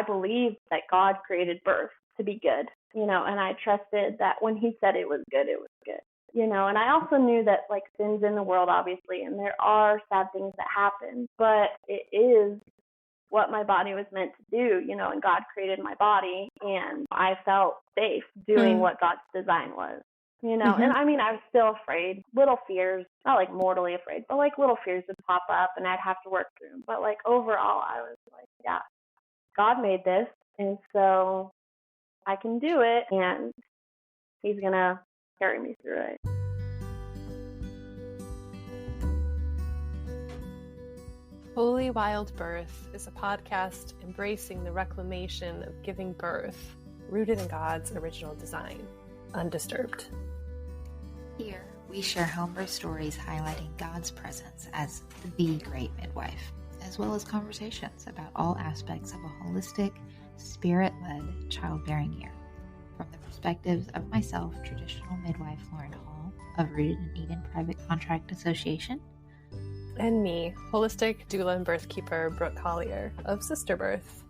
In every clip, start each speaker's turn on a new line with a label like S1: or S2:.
S1: I believed that God created birth to be good, and I trusted that when he said it was good, it was good. And I also knew that like sin's in the world, obviously, and there are sad things that happen, but it is what my body was meant to do, and God created my body, and I felt safe doing what God's design was, and I mean, I was still afraid, little fears, not like mortally afraid, but like little fears would pop up and I'd have to work through them. But like overall, I was like, yeah, God made this, and so I can do it, and he's going to carry me through it.
S2: Holy Wild Birth is a podcast embracing the reclamation of giving birth, rooted in God's original design, undisturbed.
S3: Here, we share homebirth stories highlighting God's presence as the great midwife, as well as conversations about all aspects of a holistic, spirit-led childbearing year. From the perspectives of myself, traditional midwife Lauren Hall of Rooted in Eden Private Contract Association,
S2: and me, holistic doula and birthkeeper Brooke Collier of Sister Birth.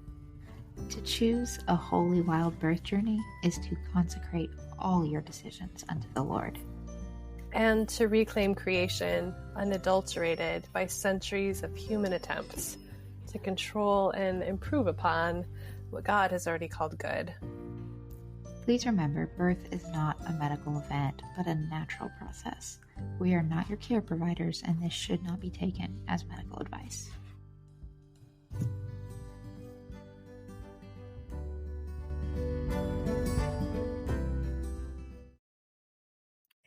S3: To choose a holy wild birth journey is to consecrate all your decisions unto the Lord.
S2: And to reclaim creation unadulterated by centuries of human attempts to control and improve upon what God has already called good.
S3: Please remember, birth is not a medical event, but a natural process. We are not your care providers, and this should not be taken as medical advice.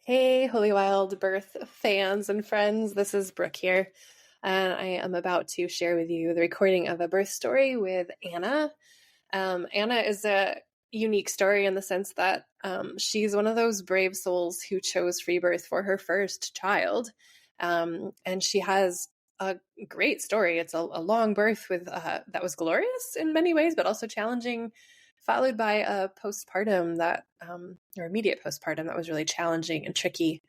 S2: Hey, Holy Wild Birth fans and friends, this is Brooke here, and I am about to share with you the recording of a birth story with Anna. Anna is a unique story in the sense that she's one of those brave souls who chose free birth for her first child, and she has a great story. It's a long birth with that was glorious in many ways, but also challenging, followed by a postpartum that or immediate postpartum that was really challenging and tricky.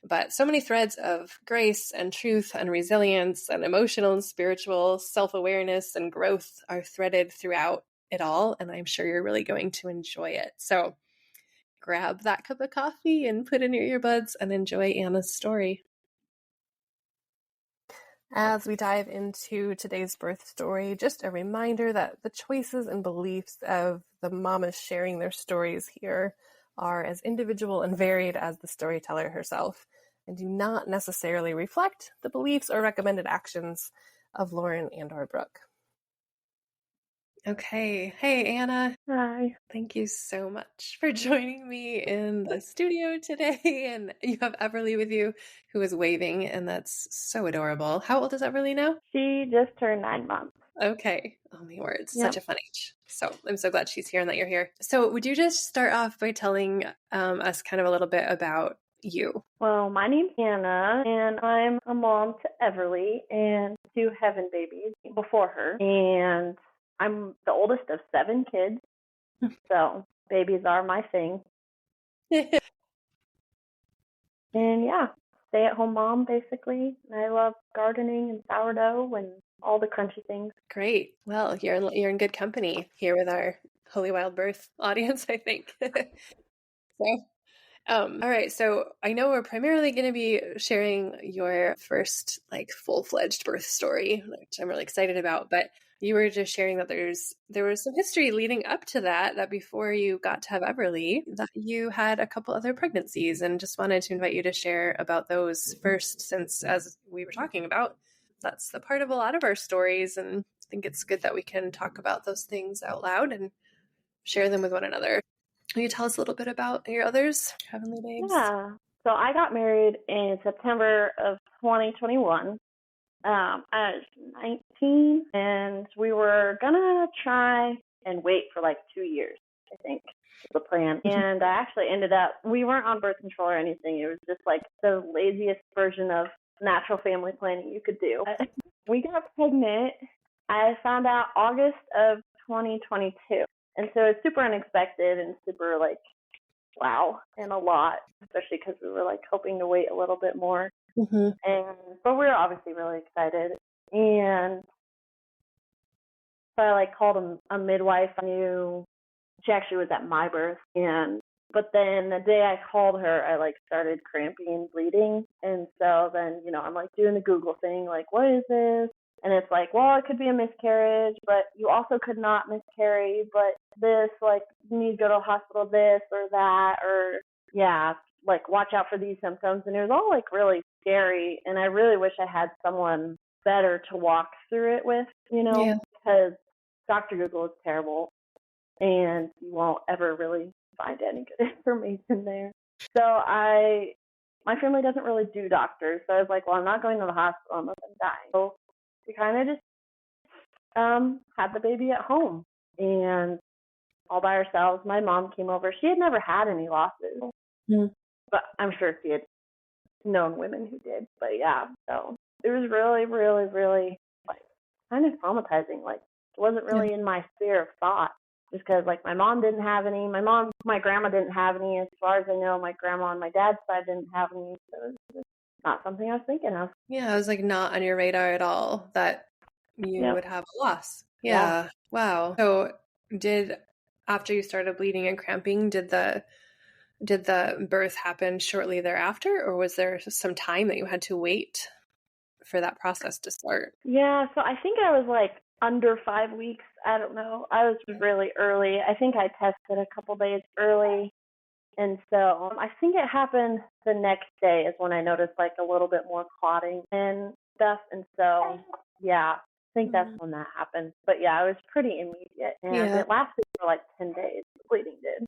S2: But so many threads of grace and truth and resilience and emotional and spiritual self-awareness and growth are threaded throughout it all, and I'm sure you're really going to enjoy it. So grab that cup of coffee and put in your earbuds and enjoy Anna's story. As we dive into today's birth story, just a reminder that the choices and beliefs of the mamas sharing their stories here are as individual and varied as the storyteller herself, and do not necessarily reflect the beliefs or recommended actions of Lauren and or Brooke. Okay. Hey, Anna.
S1: Hi.
S2: Thank you so much for joining me in the studio today. And you have Everly with you, who is waving, and that's so adorable. How old is Everly now?
S1: She just turned 9 months.
S2: Okay. Only words.
S1: Yep.
S2: Such a fun age. So I'm so glad she's here and that you're here. So would you just start off by telling us kind of a little bit about you?
S1: Well, my name's Anna, and I'm a mom to Everly and 2 heaven babies before her. And I'm the oldest of 7 kids, so babies are my thing. And yeah, stay-at-home mom, basically. And I love gardening and sourdough and all the crunchy things.
S2: Great. Well, you're in good company here with our Holy Wild Birth audience, I think. So, all right. So I know we're primarily going to be sharing your first full-fledged birth story, which I'm really excited about. But you were just sharing that there was some history leading up to that before you got to have Everly, that you had a couple other pregnancies, and just wanted to invite you to share about those first, since as we were talking about, that's the part of a lot of our stories. And I think it's good that we can talk about those things out loud and share them with one another. Can you tell us a little bit about your others, Heavenly Babes?
S1: Yeah. So I got married in September of 2021. I was 19, and we were going to try and wait for 2 years, I think, was the plan. And I actually ended up, we weren't on birth control or anything. It was just the laziest version of natural family planning you could do. We got pregnant, I found out August of 2022. And so it's super unexpected and super wow, and a lot, especially because we were hoping to wait a little bit more. But we were obviously really excited. And So I like called a midwife I knew. She actually was at my birth, but then the day I called her, I like started cramping and bleeding. And so then, I'm like doing the Google thing, like, what is this? And it's like, well, it could be a miscarriage, but you also could not miscarry, but this, like, you need to go to the hospital, this or that, or yeah, like watch out for these symptoms. And it was all like really scary. And I really wish I had someone better to walk through it with,
S2: Yeah.
S1: because Dr. Google is terrible and you won't ever really find any good information there. So my family doesn't really do doctors. So I was like, well, I'm not going to the hospital unless I'm dying. So we kind of just had the baby at home and all by ourselves. My mom came over. She had never had any losses, but I'm sure she had known women who did. But yeah, so it was really, really, really like kind of traumatizing. Like it wasn't really in my sphere of thought. Just because, like, my mom didn't have any. My grandma didn't have any. As far as I know, my grandma on my dad's side didn't have any. So it was just not something I was thinking of.
S2: Yeah, it was like not on your radar at all that you would have a loss. Yeah. Wow. So after you started bleeding and cramping, did the birth happen shortly thereafter, or was there some time that you had to wait for that process to start?
S1: Yeah, so I think I was like under 5 weeks. I don't know. I was really early. I think I tested a couple days early. And so I think it happened the next day is when I noticed like a little bit more clotting and stuff. And so, yeah, I think that's when that happened. But yeah, it was pretty immediate. And it lasted for like 10 days. The bleeding did.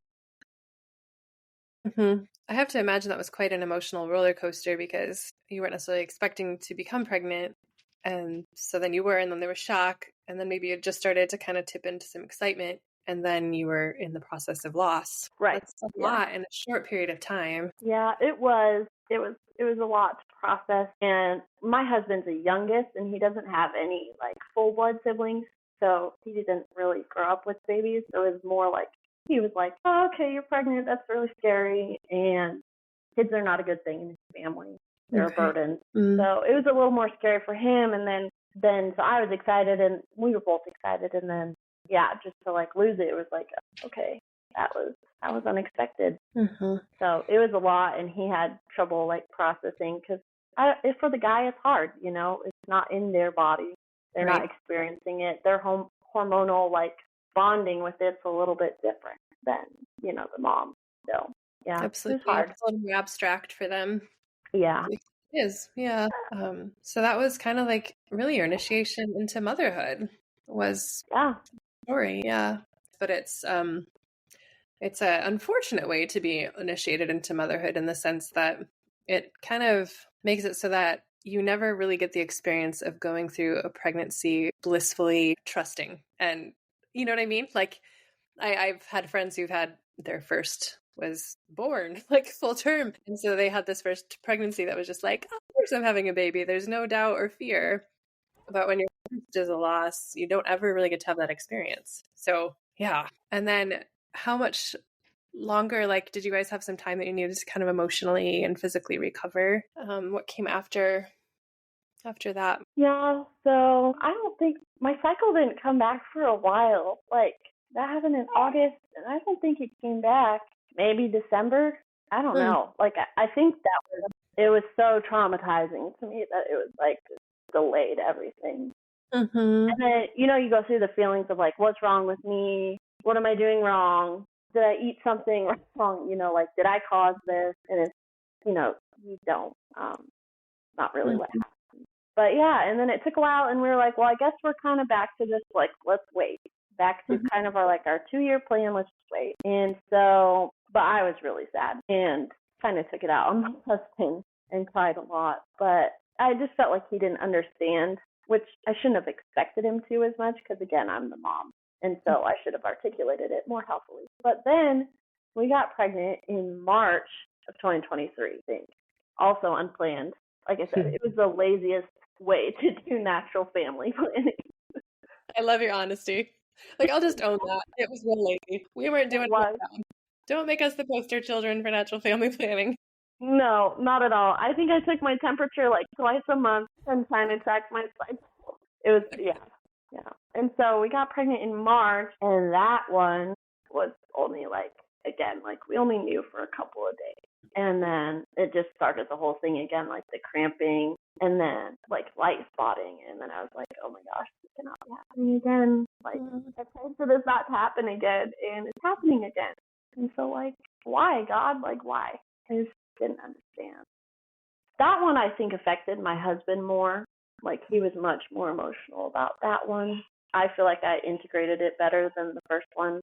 S2: I have to imagine that was quite an emotional roller coaster because you weren't necessarily expecting to become pregnant. And so then you were, and then there was shock. And then maybe it just started to kind of tip into some excitement. And then you were in the process of loss.
S1: Right.
S2: That's a lot in a short period of time.
S1: Yeah, it was. It was a lot to process. And my husband's the youngest, and he doesn't have any like full blood siblings. So he didn't really grow up with babies. So it was more like he was like, oh, okay, you're pregnant. That's really scary. And kids are not a good thing in his family. They're a burden. So it was a little more scary for him. And then so I was excited, and we were both excited. And then, yeah, just to like lose it was like, okay, that was unexpected. So it was a lot, and he had trouble like processing because for the guy it's hard, it's not in their body. They're not experiencing it. Their hormonal like bonding with it's a little bit different than, the mom. So yeah,
S2: absolutely.
S1: It was hard.
S2: It's a little more abstract for them.
S1: Yeah.
S2: It is. Yeah. So that was kind of like really your initiation into motherhood was story. Yeah. But it's an unfortunate way to be initiated into motherhood in the sense that it kind of makes it so that you never really get the experience of going through a pregnancy blissfully trusting. And you know what I mean? Like I've had friends who've had their first was born like full term. And so they had this first pregnancy that was just like, oh, of course I'm having a baby. There's no doubt or fear. But when your first is a loss, you don't ever really get to have that experience. So yeah. And then how much longer, like, did you guys have some time that you needed to kind of emotionally and physically recover? What came after that?
S1: Yeah, so I don't think my cycle didn't come back for a while. Like that happened in August, and I don't think it came back. Maybe December. I don't know. Like I think it was so traumatizing to me that it was like delayed everything. And then you go through the feelings of like, what's wrong with me? What am I doing wrong? Did I eat something wrong? Like, did I cause this? And it's, you don't. Not really what happened. But yeah, and then it took a while, and we were like, well, I guess we're kind of back to just like, let's wait. Back to kind of our 2-year plan, let's just wait. And so, but I was really sad and kind of took it out on my husband and cried a lot. But I just felt like he didn't understand, which I shouldn't have expected him to as much because, again, I'm the mom. And so I should have articulated it more helpfully. But then we got pregnant in March of 2023, I think. Also unplanned. Like I said, it was the laziest way to do natural family planning.
S2: I love your honesty. Like, I'll just own that. It was real lazy. We weren't doing it. Don't make us the poster children for natural family planning.
S1: No, not at all. I think I took my temperature like twice a month and trying to track my cycle. It was, yeah. And so we got pregnant in March, and that one was only like, again, like we only knew for a couple of days. And then it just started the whole thing again, like the cramping and then like light spotting. And then I was like, oh my gosh, this cannot be happening again. Like, I prayed for this not to happen again, and it's happening again. And so, like, why, God? Like, why? I just didn't understand. That one, I think, affected my husband more. Like, he was much more emotional about that one. I feel like I integrated it better than the first one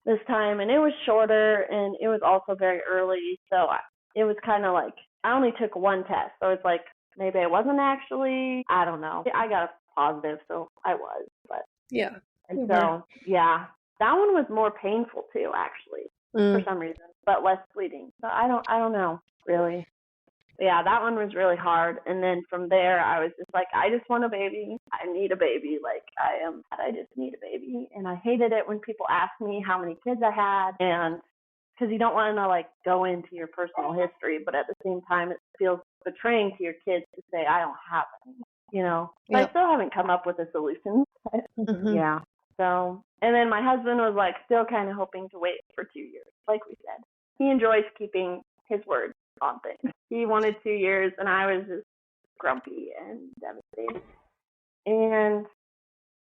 S1: this time. And it was shorter, and it was also very early. So it was kind of like, I only took one test. So it's like, maybe I wasn't actually, I don't know. I got a positive, so I was. But
S2: yeah.
S1: And so, yeah, that one was more painful too, actually, for some reason, but less bleeding. So I don't know, really. Yeah, that one was really hard. And then from there, I was just like, I just want a baby. I need a baby. Like, I just need a baby. And I hated it when people asked me how many kids I had. And because you don't want to, like, go into your personal history, but at the same time, it feels betraying to your kids to say, I don't have any, you know. But I still haven't come up with a solution. Yeah. So, and then my husband was, like, still kind of hoping to wait for 2 years, like we said. He enjoys keeping his word on things. He wanted 2 years, and I was just grumpy and devastated. And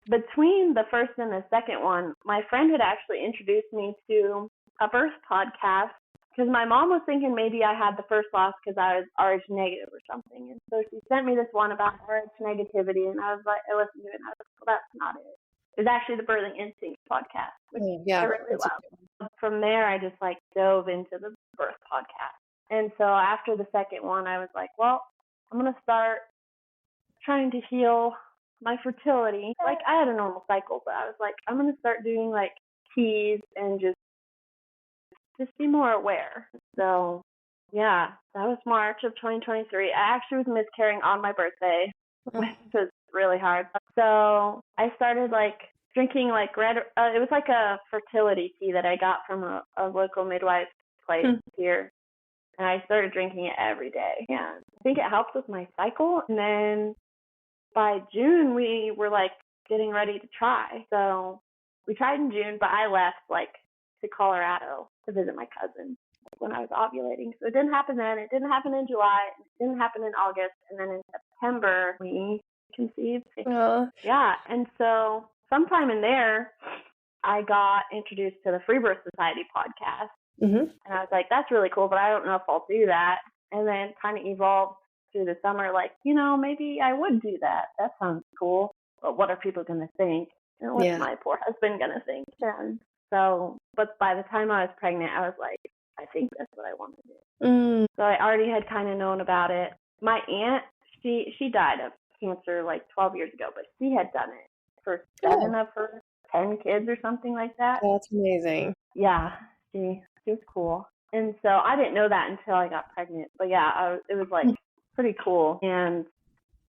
S1: between the first and the second one, my friend had actually introduced me to a birth podcast because my mom was thinking maybe I had the first loss because I was Rh negative or something. And so she sent me this one about Rh negativity, and I was like, I listened to it, and I was like, well, that's not it. It was actually the Birthing Instinct podcast, which I really love. From there, I just, like, dove into the birth podcast. And so after the second one, I was like, well, I'm going to start trying to heal my fertility. Like, I had a normal cycle, but I was like, I'm going to start doing, like, keys and just be more aware. So, yeah, that was March of 2023. I actually was miscarrying on my birthday, which was really hard. So I started, like, drinking, like, it was like a fertility tea that I got from a local midwife place here. And I started drinking it every day. Yeah, I think it helped with my cycle. And then by June, we were, like, getting ready to try. So we tried in June, but I left, like, to Colorado to visit my cousin when I was ovulating. So it didn't happen then. It didn't happen in July. It didn't happen in August. And then in September, we conceived. Yeah, and so sometime in there, I got introduced to the Free Birth Society podcast. And I was like, that's really cool, but I don't know if I'll do that. And then kind of evolved through the summer, like, you know, maybe I would do that. That sounds cool. But what are people going to think? And what's my poor husband going to think? And so, but by the time I was pregnant, I was like, I think that's what I want to do. So I already had kind of known about it. My aunt, she died of cancer like 12 years ago, but she had done it for 7 of her 10 kids or something like that.
S2: That's amazing.
S1: Yeah, she was cool. And so I didn't know that until I got pregnant. But yeah, it was like pretty cool. And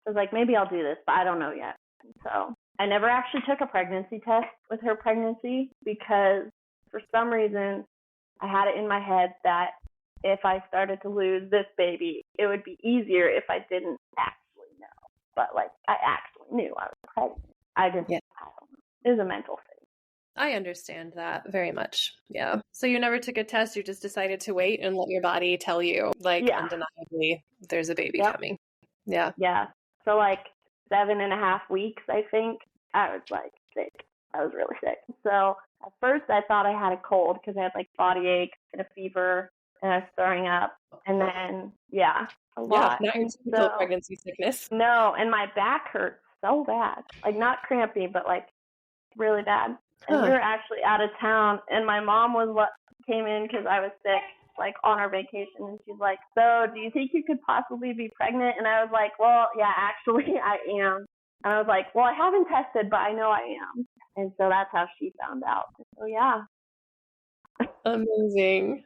S1: I was like, maybe I'll do this, but I don't know yet. And so I never actually took a pregnancy test with her pregnancy because for some reason I had it in my head that if I started to lose this baby, it would be easier if I didn't actually know. But, like, I actually knew I was pregnant. I don't know. It was a mental thing.
S2: I understand that very much. Yeah. So you never took a test. You just decided to wait and let your body tell you, like, undeniably, there's a baby coming. Yeah.
S1: Yeah. So, like, 7.5 weeks, I think, I was, like, sick. I was really sick. So at first I thought I had a cold because I had, like, body aches and a fever and I was throwing up. And then, a lot.
S2: Not your typical pregnancy sickness.
S1: No, and my back hurt so bad. Like, not crampy, but, like, really bad. And we were actually out of town, and my mom came in because I was sick, like, on our vacation, and she's like, so do you think you could possibly be pregnant? And I was like, well, yeah, actually I am. And I was like, well, I haven't tested, but I know I am. And so that's how she found out. So, yeah.
S2: Amazing.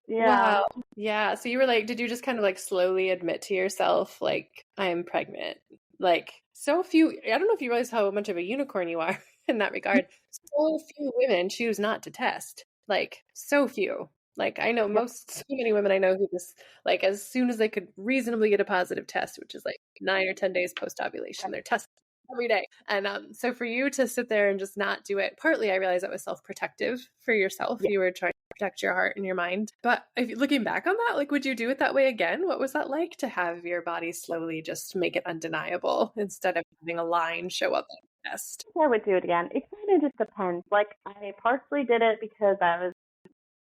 S1: Yeah.
S2: Wow. Yeah. So you were like, did you just kind of, like, slowly admit to yourself, like, I'm pregnant? Like, so few, I don't know if you realize how much of a unicorn you are in that regard. So few women choose not to test. Like, so few. Like, I know so many women I know who just, like, as soon as they could reasonably get a positive test, which is like 9 or 10 days post-ovulation, they're tested. every day. And so for you to sit there and just not do it, partly I realized that was self-protective for yourself.
S1: Yeah.
S2: You were trying to protect your heart and your mind. But if looking back on that, like, would you do it that way again? What was that like to have your body slowly just make it undeniable instead of having a line show up at the test?
S1: I would do it again. It kind of just depends. Like, I partially did it because I was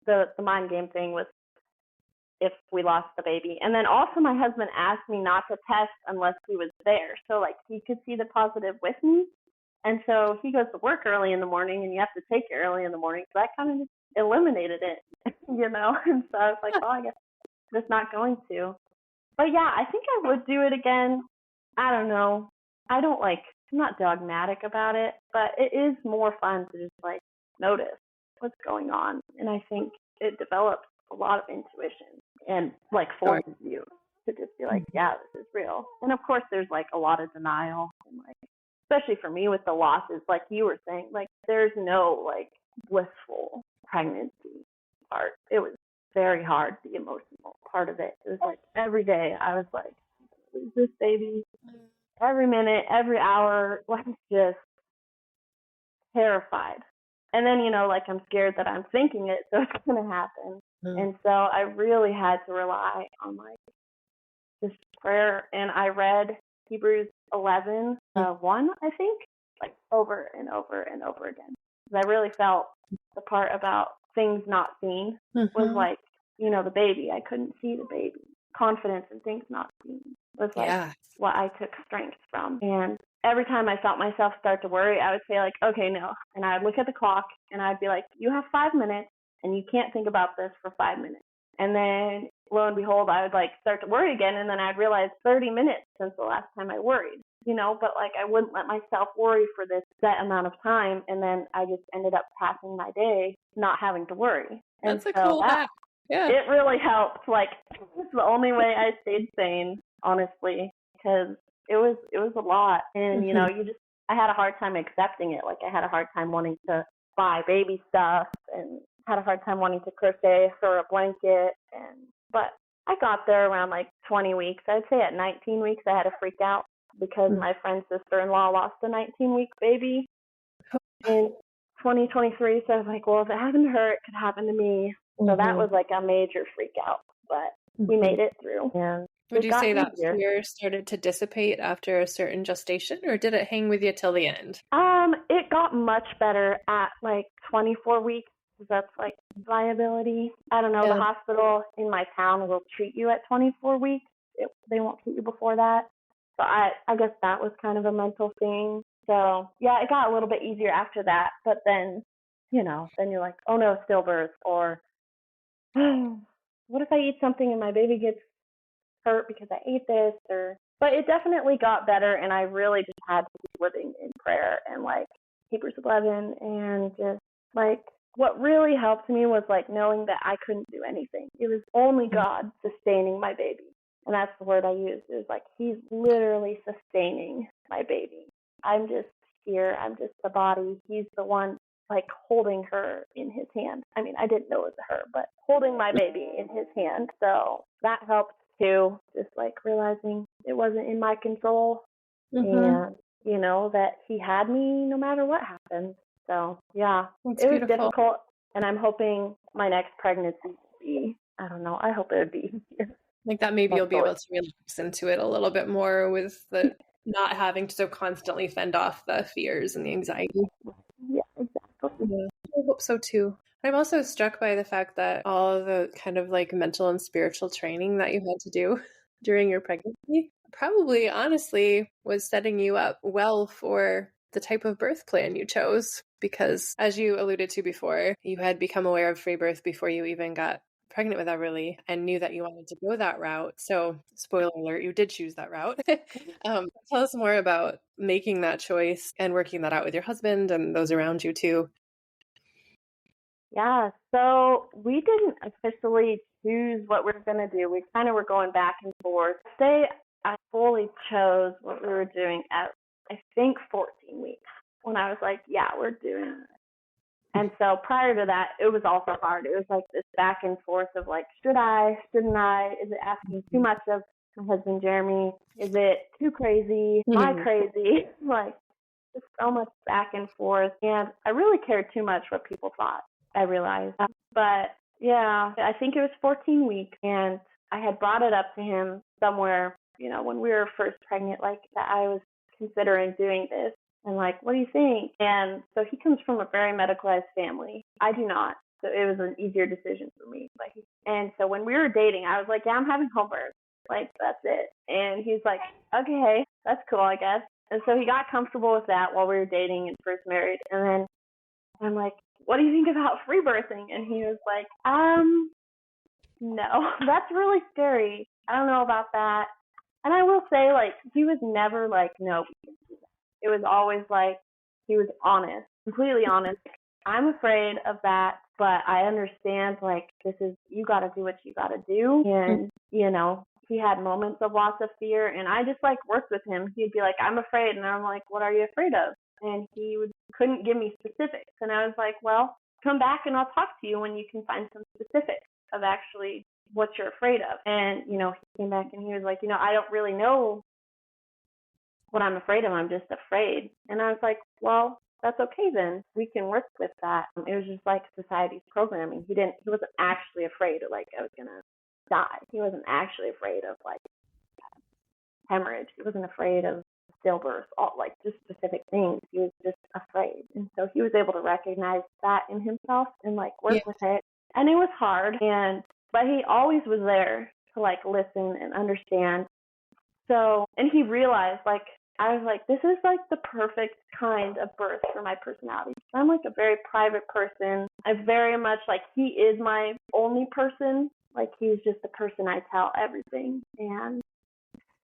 S1: the mind game thing was if we lost the baby. And then also my husband asked me not to test unless he was there. So like he could see the positive with me. And so he goes to work early in the morning and you have to take it early in the morning. So that kind of just eliminated it, you know? And so I was like, well, I guess I'm just not going to. But yeah, I think I would do it again. I don't know. I'm not dogmatic about it, but it is more fun to just like notice what's going on. And I think it develops a lot of intuition and like forces you to just be like, yeah, this is real. And of course there's like a lot of denial and like, especially for me with the losses, like you were saying, like there's no like blissful pregnancy part. It was very hard, the emotional part of it. It was like every day I was like, lose this baby. Every minute, every hour, like just terrified. And then, you know, like I'm scared that I'm thinking it, so it's going to happen. And so I really had to rely on like this prayer. And I read Hebrews 11, 1, I think, like over and over and over again. Because I really felt the part about things not seen was like, you know, the baby. I couldn't see the baby. Confidence in things not seen was like what I took strength from. And every time I felt myself start to worry, I would say like, okay, no. And I would look at the clock and I'd be like, you have 5 minutes and you can't think about this for 5 minutes. And then lo and behold, I would like start to worry again. And then I'd realize 30 minutes since the last time I worried, you know, but like I wouldn't let myself worry for this set amount of time. And then I just ended up passing my day not having to worry. And
S2: that's a cool hack. Yeah.
S1: It really helped. Like it's the only way I stayed sane, honestly, because it was a lot. And, you know, I had a hard time accepting it. Like I had a hard time wanting to buy baby stuff and had a hard time wanting to crochet for a blanket. But I got there around like 20 weeks. I'd say at 19 weeks, I had a freak out because my friend's sister-in-law lost a 19-week baby in 2023. So I was like, well, if it happened to her, it could happen to me. So that was like a major freak out, but we made it through. And
S2: would you say that fear started to dissipate after a certain gestation, or did it hang with you till the end?
S1: It got much better at like 24 weeks. That's like viability. I don't know. The hospital in my town will treat you at 24 weeks. They won't treat you before that. So I guess that was kind of a mental thing. So yeah, it got a little bit easier after that. But then, you know, then you're like, oh no, stillbirth, or oh, what if I eat something and my baby gets hurt because I ate this? But it definitely got better, and I really just had to keep living in prayer and like Hebrews 11, and just like what really helped me was like knowing that I couldn't do anything. It was only God sustaining my baby. And that's the word I used. It was like, he's literally sustaining my baby. I'm just here. I'm just the body. He's the one like holding her in his hand. I mean, I didn't know it was her, but holding my baby in his hand. So that helped too. Just like realizing it wasn't in my control. And, you know, that he had me no matter what happened. So, yeah, it was difficult, and I'm hoping my next pregnancy will be, I don't know, I hope it would be easier.
S2: Like that maybe you'll be able to relax into it a little bit more with the not having to so constantly fend off the fears and the anxiety.
S1: Yeah, exactly.
S2: Yeah, I hope so too. I'm also struck by the fact that all of the kind of like mental and spiritual training that you had to do during your pregnancy probably honestly was setting you up well for the type of birth plan you chose, because as you alluded to before, you had become aware of free birth before you even got pregnant with Everly and knew that you wanted to go that route. So spoiler alert, you did choose that route. Tell us more about making that choice and working that out with your husband and those around you too.
S1: Yeah, so we didn't officially choose what we were going to do. We kind of were going back and forth. I fully chose what we were doing at, I think, 14 weeks, when I was like, yeah, we're doing it. And so prior to that, it was also hard. It was like this back and forth of like, should I, shouldn't I? Is it asking too much of my husband Jeremy, is it too crazy? Am I crazy? Like, just so much back and forth. And I really cared too much what people thought, I realized. But yeah, I think it was 14 weeks, and I had brought it up to him somewhere, when we were first pregnant, like that I was considering doing this. And like, what do you think? And so he comes from a very medicalized family. I do not. So it was an easier decision for me. And so when we were dating, I was like, yeah, I'm having home birth. Like, that's it. And he's like, okay, that's cool, I guess. And so he got comfortable with that while we were dating and first married. And then I'm like, what do you think about free birthing? And he was like, no, that's really scary. I don't know about that. And I will say, like, he was never like, no. It was always like, he was honest, completely honest. I'm afraid of that, but I understand, like, you got to do what you got to do. And, he had moments of lots of fear, and I just, like, worked with him. He'd be like, I'm afraid. And I'm like, what are you afraid of? And he couldn't give me specifics. And I was like, well, come back and I'll talk to you when you can find some specifics of actually what you're afraid of. And, he came back and he was like, I don't really know what I'm afraid of. I'm just afraid. And I was like, well, that's okay then. We can work with that. It was just like society's programming. He wasn't actually afraid of, like, I was going to die. He wasn't actually afraid of, like, hemorrhage. He wasn't afraid of stillbirth, all, like, just specific things. He was just afraid. And so he was able to recognize that in himself and, like, work with it. And it was hard, but he always was there to, like, listen and understand. So, and he realized, like, I was like, this is, like, the perfect kind of birth for my personality. I'm, like, a very private person. I very much, like, he is my only person. Like, he's just the person I tell everything. And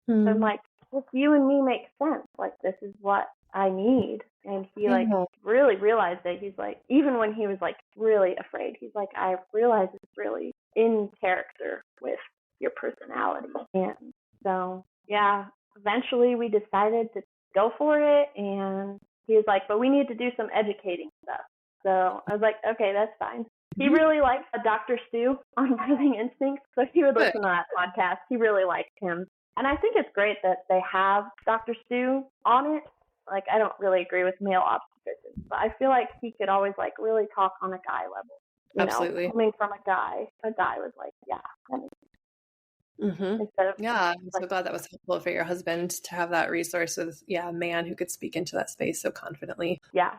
S1: I'm like, well, you and me make sense. Like, this is what I need. And he, like, really realized it. He's like, even when he was, like, really afraid, he's like, I realize it's really in character with your personality. And so, yeah, eventually we decided to go for it. And he was like, but we need to do some educating stuff. So I was like, okay, that's fine. He really liked Dr. Stu on Birthing Instincts. So he would listen to that podcast. He really liked him. And I think it's great that they have Dr. Stu on it. Like, I don't really agree with male obstetricians, but I feel like he could always, like, really talk on a guy level.
S2: Absolutely.
S1: Coming from a guy was like, yeah, that makes sense. Instead of,
S2: I'm so glad that was helpful for your husband to have that resource with, a man who could speak into that space so confidently.
S1: Yeah.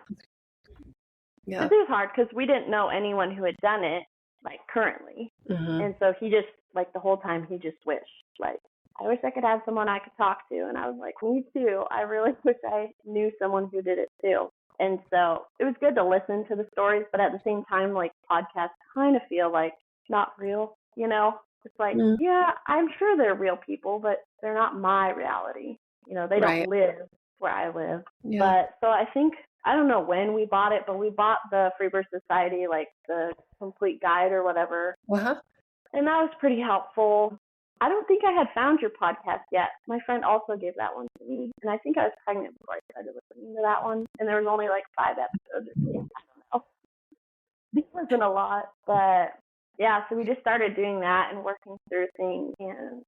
S1: Because it was hard because we didn't know anyone who had done it, like, currently. And so he just, like, the whole time he just wished, like, I wish I could have someone I could talk to. And I was like, me too. I really wish I knew someone who did it too. And so it was good to listen to the stories, but at the same time, like, podcasts kind of feel like not real, It's like, yeah, I'm sure they're real people, but they're not my reality. They don't live where I live. But so I think, I don't know when we bought it, but we bought the Free Birth Society, like the complete guide or whatever. And that was pretty helpful. I don't think I had found your podcast yet. My friend also gave that one to me. And I think I was pregnant before I started listening to that one. And there was only like 5 episodes or something. I don't know. It wasn't a lot. But yeah, so we just started doing that and working through things. And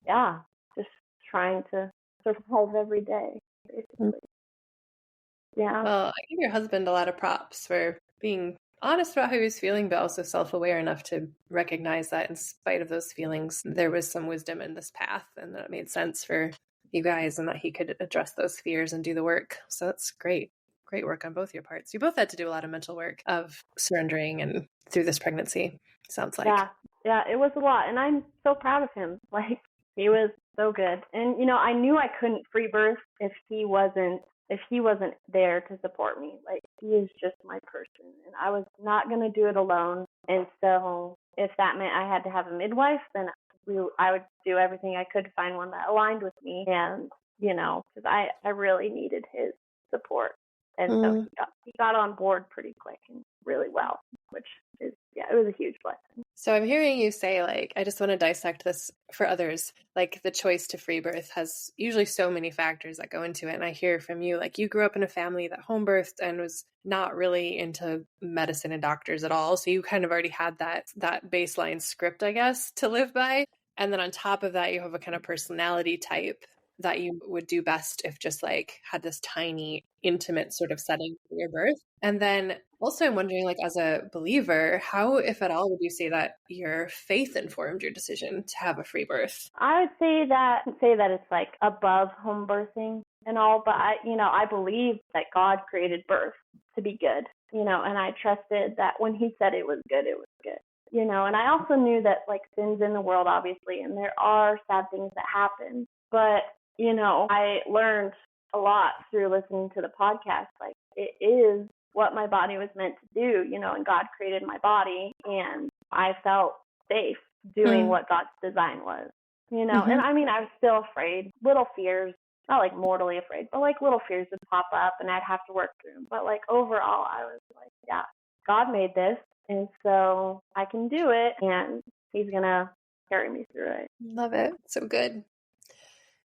S1: yeah, just trying to survive every day, basically. Yeah.
S2: Well, I give your husband a lot of props for being honest about how he was feeling, but also self-aware enough to recognize that in spite of those feelings, there was some wisdom in this path and that it made sense for you guys and that he could address those fears and do the work. So that's great. Great work on both your parts. You both had to do a lot of mental work of surrendering and through this pregnancy, sounds like.
S1: Yeah, it was a lot. And I'm so proud of him. Like, he was so good. And, I knew I couldn't free birth if he wasn't there to support me. Like, he is just my person, and I was not going to do it alone. And so if that meant I had to have a midwife, then I would do everything I could to find one that aligned with me. And, because I really needed his support. And so he got on board pretty quick and really well, which is, it was a huge blessing.
S2: So I'm hearing you say, like, I just want to dissect this for others. Like, the choice to free birth has usually so many factors that go into it. And I hear from you, like, you grew up in a family that home birthed and was not really into medicine and doctors at all. So you kind of already had that baseline script, I guess, to live by. And then on top of that, you have a kind of personality type that you would do best if just like had this tiny, intimate sort of setting for your birth. And then also I'm wondering, like, as a believer, how, if at all, would you say that your faith informed your decision to have a free birth?
S1: I would say that it's like above home birthing and all, but I believe that God created birth to be good, and I trusted that when he said it was good, and I also knew that like sin's in the world, obviously, and there are sad things that happen, but I learned a lot through listening to the podcast. Like, it is what my body was meant to do, and God created my body, and I felt safe doing what God's design was, and I mean, I was still afraid, little fears, not like mortally afraid, but like little fears would pop up and I'd have to work through them. But like overall, I was like, yeah, God made this, and so I can do it, and he's going to carry me through it.
S2: Love it. So good.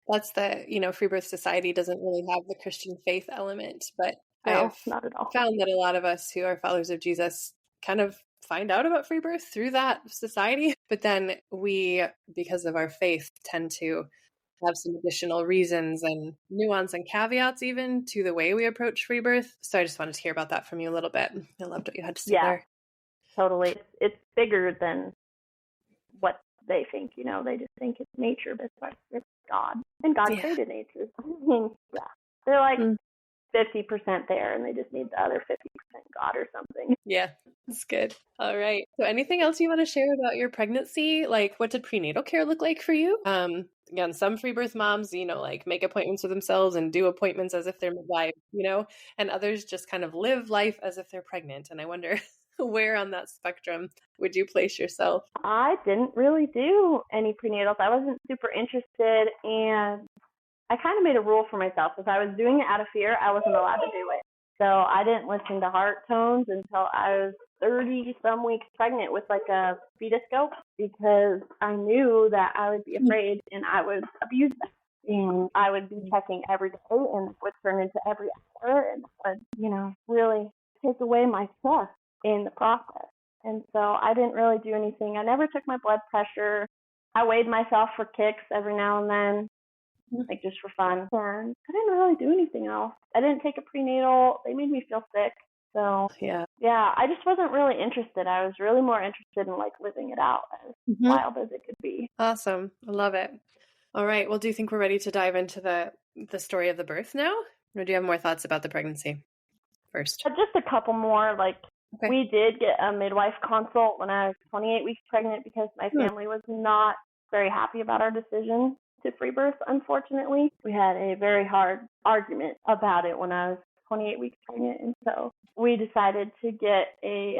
S2: That's the, Free Birth Society doesn't really have the Christian faith element, but
S1: No,
S2: I've
S1: not at all.
S2: found that a lot of us who are followers of Jesus kind of find out about free birth through that society. But then we, because of our faith, tend to have some additional reasons and nuance and caveats even to the way we approach free birth. So I just wanted to hear about that from you a little bit. I loved what you had to say there.
S1: Totally. It's bigger than what they think, they just think it's nature, but it's God. And God created nature. They're like 50% there, and they just need the other 50% God or something.
S2: Yeah, that's good. All right. So anything else you want to share about your pregnancy? Like, what did prenatal care look like for you? Again, some free birth moms, like make appointments with themselves and do appointments as if they're midwife, and others just kind of live life as if they're pregnant. And I wonder where on that spectrum would you place yourself?
S1: I didn't really do any prenatals. I wasn't super interested, and I kind of made a rule for myself. If I was doing it out of fear, I wasn't allowed to do it. So I didn't listen to heart tones until I was 30-some weeks pregnant with like a fetoscope, because I knew that I would be afraid and I would abuse them. And I would be checking every day, and it would turn into every hour, and would, really take away my trust in the process. And so I didn't really do anything. I never took my blood pressure. I weighed myself for kicks every now and then, like just for fun. And I didn't really do anything else. I didn't take a prenatal. They made me feel sick. So yeah, I just wasn't really interested. I was really more interested in like living it out, as wild as it could be.
S2: Awesome. I love it. All right. Well, do you think we're ready to dive into the story of the birth now? Or do you have more thoughts about the pregnancy first?
S1: Just a couple more. We did get a midwife consult when I was 28 weeks pregnant, because my family was not very happy about our decision to free birth, unfortunately. We had a very hard argument about it when I was 28 weeks pregnant, and so we decided to get a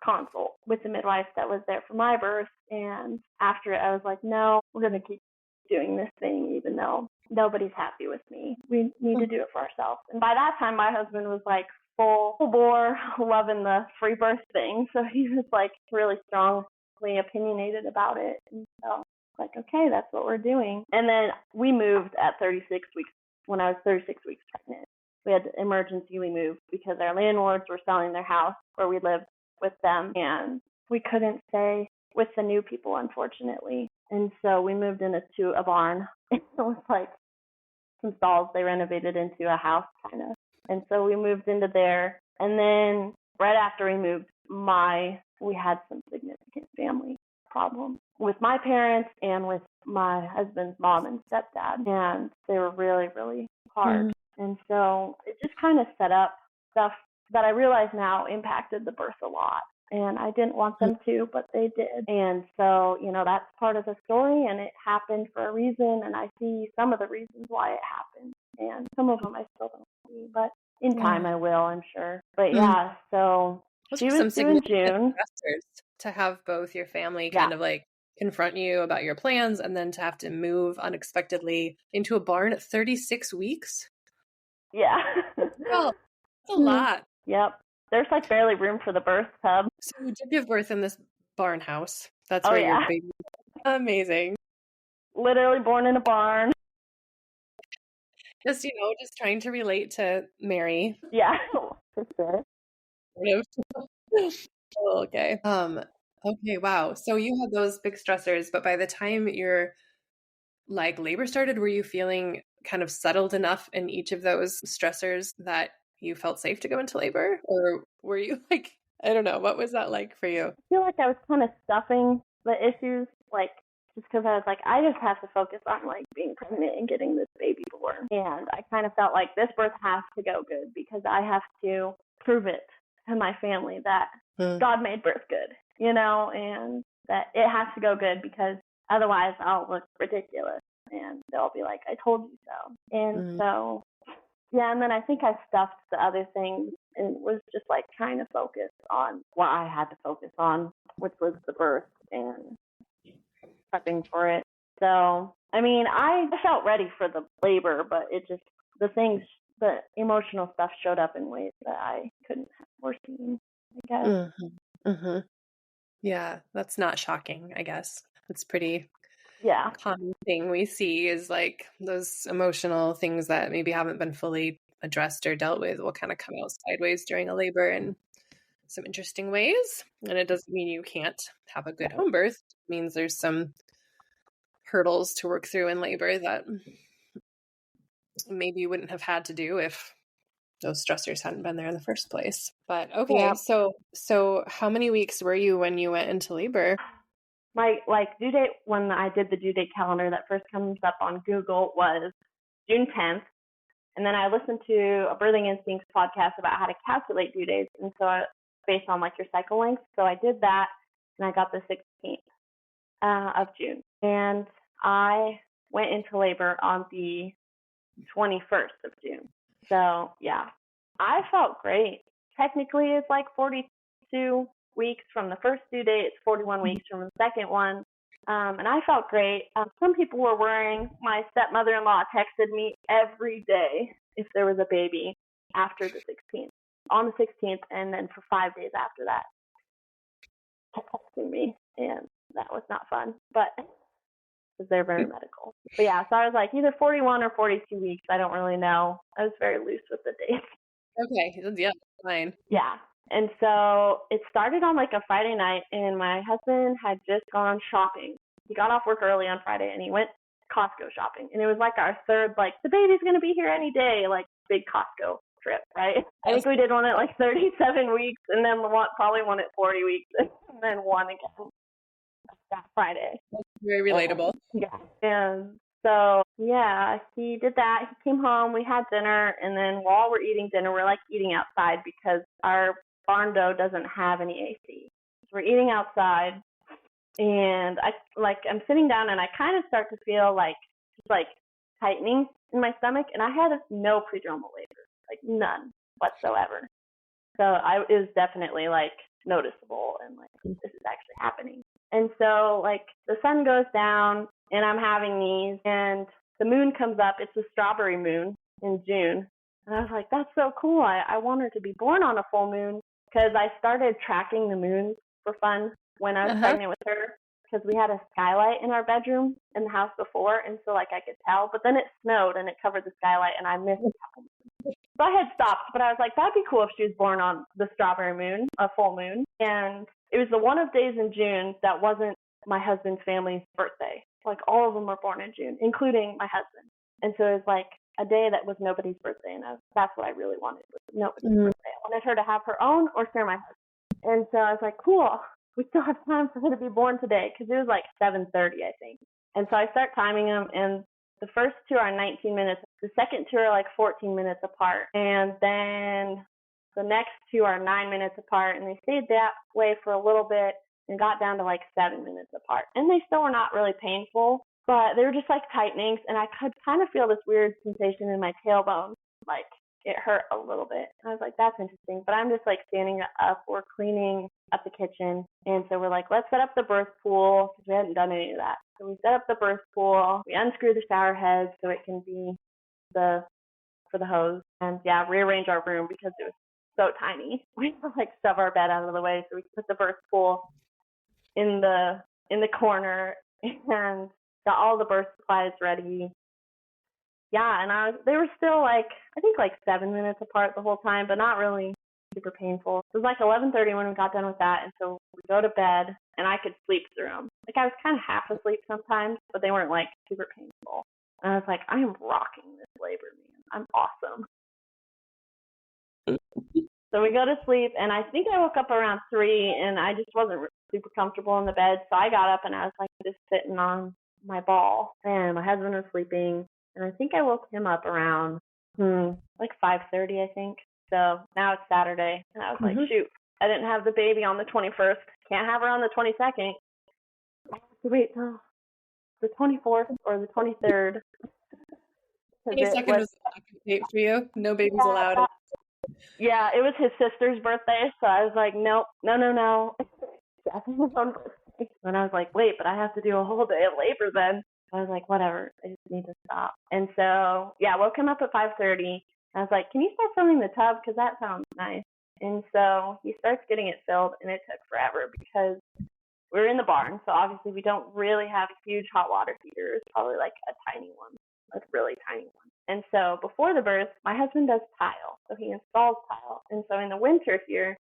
S1: consult with the midwife that was there for my birth. And after it, I was like, no, we're going to keep doing this thing even though nobody's happy with me. We need to do it for ourselves. And by that time, my husband was like full bore loving the free birth thing. So he was like really strongly opinionated about it. And so like, okay, that's what we're doing. And then we moved at 36 weeks, when I was 36 weeks pregnant. We had to emergency move because our landlords were selling their house where we lived with them, and we couldn't stay with the new people, unfortunately. And so we moved into a barn. It was like some stalls they renovated into a house, kind of. And so we moved into there. And then right after we moved, we had some significant family problems with my parents and with my husband's mom and stepdad. And they were really, really hard. And so it just kind of set up stuff that I realize now impacted the birth a lot. And I didn't want them to, but they did. And so, that's part of the story, and it happened for a reason, and I see some of the reasons why it happened. And some of them I still don't see, but in time I will, I'm sure. But so she was due in June.
S2: To have both your family kind of like confront you about your plans, and then to have to move unexpectedly into a barn at 36 weeks.
S1: Yeah.
S2: Well, that's a lot.
S1: Yep. There's like barely room for the birth tub.
S2: So you did give birth in this barn house. That's where your baby was. Amazing.
S1: Literally born in a barn.
S2: Just, just trying to relate to Mary.
S1: Yeah, for sure.
S2: Okay. Okay, wow. So you had those big stressors, but by the time your like labor started, were you feeling kind of settled enough in each of those stressors that you felt safe to go into labor? Or were you like, I don't know, what was that like for you?
S1: I feel like I was kind of stuffing the issues, like just because I was like, I just have to focus on like being pregnant and getting this baby born. And I kind of felt like this birth has to go good because I have to prove it to my family that God made birth good, and that it has to go good because otherwise I'll look ridiculous and they'll be like, I told you so. And so, yeah, and then I think I stuffed the other things and was just like trying to focus on what I had to focus on, which was the birth and prepping for it. So, I mean, I felt ready for the labor, but it just, the emotional stuff showed up in ways that I couldn't have foreseen, I guess.
S2: Mm-hmm. Yeah, that's not shocking, I guess. It's pretty
S1: Yeah.
S2: common thing we see is like those emotional things that maybe haven't been fully addressed or dealt with will kind of come out sideways during a labor in some interesting ways. And it doesn't mean you can't have a good home birth. It means there's some hurdles to work through in labor that maybe you wouldn't have had to do if those stressors hadn't been there in the first place. But okay,
S1: Yeah.
S2: so how many weeks were you when you went into labor?
S1: My due date when I did the due date calendar that first comes up on Google was June 10th. And then I listened to a Birthing Instincts podcast about how to calculate due dates. And so based on like your cycle length. So I did that and I got the 16th of June. And I went into labor on the 21st of June. So yeah, I felt great. Technically it's like 42 weeks from the first due date. It's 41 weeks from the second one. And I felt great. Some people were worrying. My stepmother-in-law texted me every day if there was a baby after the 16th, on the 16th, and then for 5 days after that, texting me. And that was not fun, but because they're very medical. But yeah, so I was like either 41 or 42 weeks. I don't really know. I was very loose with the dates.
S2: Okay, yeah, fine.
S1: Yeah. And so it started on like a Friday night, and my husband had just gone shopping. He got off work early on Friday, and he went Costco shopping. And it was like our third, like, the baby's going to be here any day, like, big Costco trip, right? I think we did one at like 37 weeks, and then probably one at 40 weeks, and then one again that Friday.
S2: That's very relatable.
S1: Yeah. And so, yeah, he did that. He came home, we had dinner, and then while we're eating dinner, we're like eating outside because our barn dough doesn't have any AC. So we're eating outside, and I'm sitting down, and I kind of start to feel like tightening in my stomach, and I had no prodromal labor, like none whatsoever. So it was definitely like noticeable, and like this is actually happening. And so like the sun goes down, and I'm having these, and the moon comes up. It's a strawberry moon in June. And I was like, that's so cool. I want her to be born on a full moon, because I started tracking the moons for fun when I was pregnant with her, because we had a skylight in our bedroom in the house before, and so like I could tell. But then it snowed, and it covered the skylight, and I missed it. So I had stopped, but I was like, that'd be cool if she was born on the strawberry moon, a full moon. And it was the one of days in June that wasn't my husband's family's birthday. Like all of them were born in June, including my husband. And so it was like a day that was nobody's birthday, and that's what I really wanted, was nobody's birthday. I wanted her to have her own or share my husband. And so I was like, cool, we still have time for her to be born today, because it was like 7:30, I think. And so I start timing them, and the first two are 19 minutes. The second two are like 14 minutes apart. And then the next two are 9 minutes apart. And they stayed that way for a little bit and got down to like 7 minutes apart. And they still were not really painful, but they were just like tightenings. And I could kind of feel this weird sensation in my tailbone, like it hurt a little bit. And I was like, that's interesting. But I'm just like standing up. We're cleaning up the kitchen. And so we're like, let's set up the birth pool, because we hadn't done any of that. So we set up the birth pool. We unscrew the shower head so it can be for the hose. And yeah, rearrange our room because it was so tiny. We had to like shove our bed out of the way so we could put the birth pool in the corner, and got all the birth supplies ready. Yeah, and they were still like, I think like 7 minutes apart the whole time, but not really super painful. It was like 11:30 when we got done with that, and so we go to bed. and I could sleep through them. Like I was kind of half asleep sometimes, but they weren't like super painful. And I was like, I am rocking this labor, man. I'm awesome. So we go to sleep, and I think I woke up around 3, and I just wasn't super comfortable in the bed. So I got up, and I was like just sitting on my ball, and my husband was sleeping, and I think I woke him up around like 5:30, I think. So now it's Saturday, and I was like, shoot, I didn't have the baby on the 21st. Can't have her on the 22nd. I have to wait till the 24th or the 23rd.
S2: 22nd was the lucky date for you. No babies allowed.
S1: Yeah, it was his sister's birthday, so I was like, nope, no. And I was like, wait, but I have to do a whole day of labor then. I was like, whatever, I just need to stop. And so, yeah, woke him up at 5:30. I was like, can you start filling the tub? Because that sounds nice. And so he starts getting it filled, and it took forever because we were in the barn. So obviously we don't really have a huge hot water heater. It's probably like a tiny one, a really tiny one. And so before the birth, my husband does tile. So he installs tile. And so in the winter here,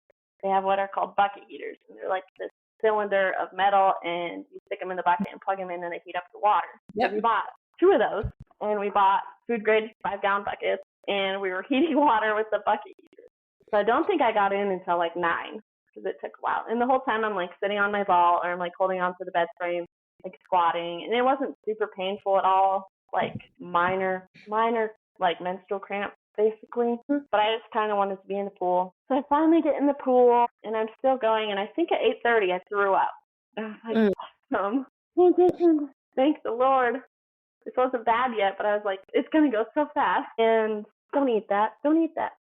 S1: they have what are called bucket heaters. And they're like this cylinder of metal, and you stick them in the bucket and plug them in, and they heat up the water. Yep. So we bought 2 of those, and we bought food grade 5-gallon buckets, and we were heating water with the bucket heater. So I don't think I got in until like 9, because it took a while. And the whole time I'm like sitting on my ball, or I'm like holding onto the bed frame, like squatting, and it wasn't super painful at all. Like minor like menstrual cramps basically, but I just kind of wanted to be in the pool. So I finally get in the pool, and I'm still going, and I think at 8:30 I threw up. And I was like, awesome. Thank the Lord. This wasn't bad yet, but I was like, it's gonna go so fast, and don't eat that. Oh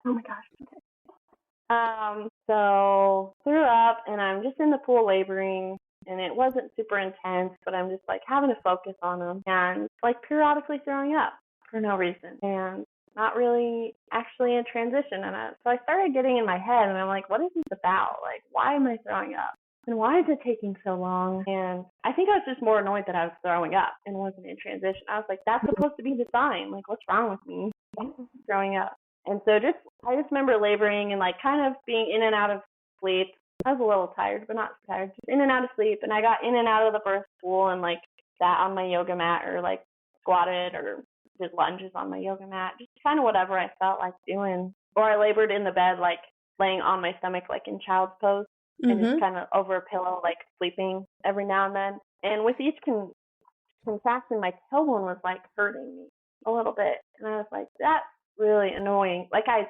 S1: my gosh. Okay. So threw up, and I'm just in the pool laboring. And it wasn't super intense, but I'm just like having to focus on them and like periodically throwing up for no reason and not really actually in transition. And so I started getting in my head, and I'm like, what is this about? Like, why am I throwing up? And why is it taking so long? And I think I was just more annoyed that I was throwing up and wasn't in transition. I was like, that's supposed to be the sign. Like, what's wrong with me? Throwing up. And so I just remember laboring and like kind of being in and out of sleep. I was a little tired, but not so tired. Just in and out of sleep. And I got in and out of the birth pool and like sat on my yoga mat, or like squatted, or did lunges on my yoga mat. Just kind of whatever I felt like doing. Or I labored in the bed, like laying on my stomach, like in child's pose, and just kind of over a pillow, like sleeping every now and then. And with each contraction, my tailbone was like hurting me a little bit. And I was like, that's really annoying. Like I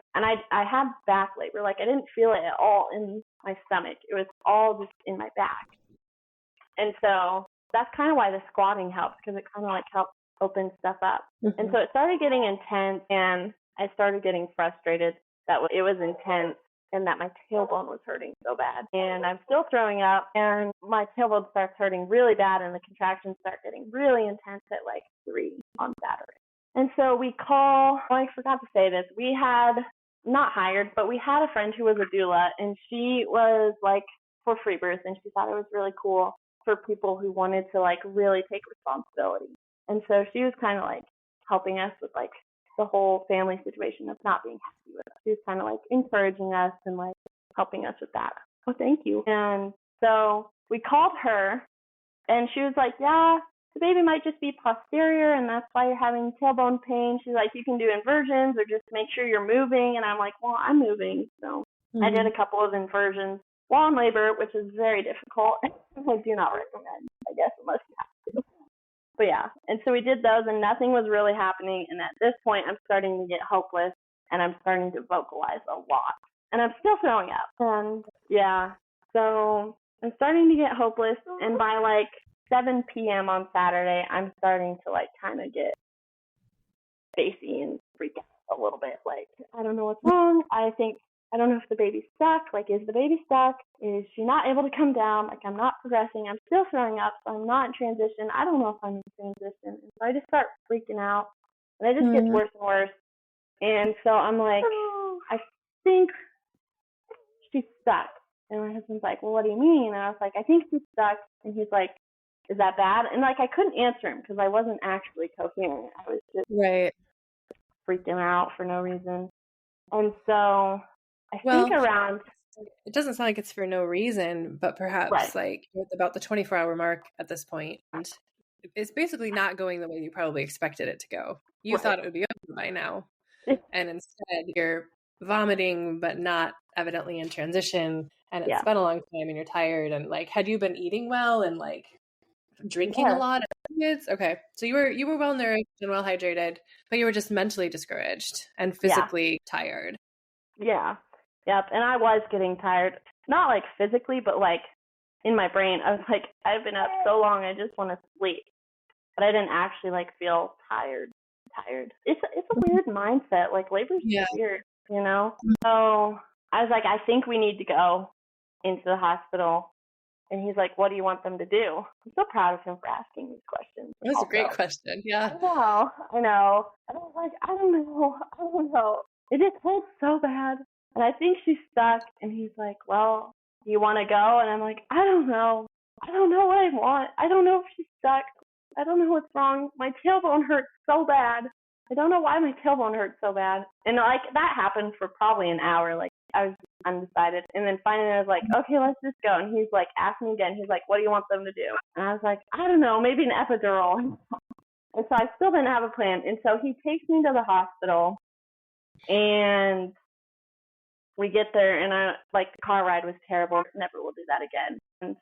S1: had back labor. Like I didn't feel it at all in my stomach. It was all just in my back. And so that's kind of why the squatting helps, because it kind of like helps open stuff up. And so it started getting intense, and I started getting frustrated that it was intense and that my tailbone was hurting so bad. And I'm still throwing up, and my tailbone starts hurting really bad, and the contractions start getting really intense at like 3 on Saturday. And so I forgot to say this, we had not hired, but we had a friend who was a doula, and she was like for free birth, and she thought it was really cool for people who wanted to like really take responsibility. And so she was kind of like helping us with like the whole family situation of not being happy with us. She was kind of like encouraging us and like helping us with that. Oh, thank you. And so we called her, and she was like, yeah, the baby might just be posterior, and that's why you're having tailbone pain. She's like, you can do inversions or just make sure you're moving. And I'm like, well, I'm moving. So I did a couple of inversions while in labor, which is very difficult. I do not recommend, I guess, unless you have to. But yeah, and so we did those, and nothing was really happening. And at this point, I'm starting to get hopeless, and I'm starting to vocalize a lot. And I'm still throwing up. And yeah, so I'm starting to get hopeless. And by like 7 p.m. on Saturday, I'm starting to like kind of get spacey and freak out a little bit. Like, I don't know what's wrong. I don't know if the baby's stuck. Like, is the baby stuck? Is she not able to come down? Like, I'm not progressing. I'm still throwing up, so I'm not in transition. I don't know if I'm in transition. And so I just start freaking out, and it just gets worse and worse. And so I'm like, I think she's stuck. And my husband's like, well, what do you mean? And I was like, I think she's stuck. And he's like, is that bad? And like, I couldn't answer him because I wasn't actually coherent. I was just freaking out for no reason. And so I think around
S2: it doesn't sound like it's for no reason, but perhaps like about the 24-hour mark at this point, and it's basically not going the way you probably expected it to go. You thought it would be over by now, and instead you're vomiting, but not evidently in transition, and it's been a long time, and you're tired, and like, had you been eating well and like drinking a lot? Okay, so you were well nourished and well hydrated, but you were just mentally discouraged and physically tired.
S1: Yeah. Yep. And I was getting tired, not like physically, but like in my brain. I was like, I've been up so long, I just want to sleep. But I didn't actually like feel tired. It's a weird mindset. Like labor's weird, you know? So I was like, I think we need to go into the hospital. And he's like, what do you want them to do? I'm so proud of him for asking these questions.
S2: That's a great question. Yeah.
S1: I know. And I was like, I don't know. It just hurts so bad. And I think she's stuck. And he's like, well, do you want to go? And I'm like, I don't know. I don't know what I want. I don't know if she's stuck. I don't know what's wrong. My tailbone hurts so bad. I don't know why my tailbone hurts so bad. And like that happened for probably an hour. Like I was undecided. And then finally I was like, okay, let's just go. And he's like, ask me again. He's like, what do you want them to do? And I was like, I don't know, maybe an epidural. And so I still didn't have a plan. And so he takes me to the hospital, and we get there, and the car ride was terrible. Never will do that again. And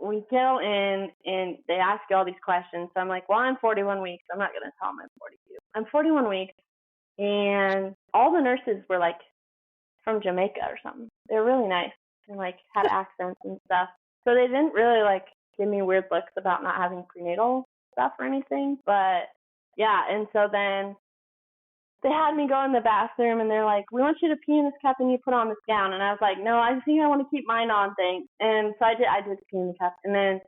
S1: we go in, and they ask you all these questions. So I'm like, well, I'm 41 weeks. I'm not going to tell them I'm 42. I'm 41 weeks. And all the nurses were like from Jamaica or something. They were really nice and like had accents and stuff. So they didn't really like give me weird looks about not having prenatal stuff or anything. But yeah, and so then they had me go in the bathroom, and they're like, we want you to pee in this cup and you put on this gown. And I was like, no, I think I want to keep mine on, thanks. And so I did pee in the cup. And then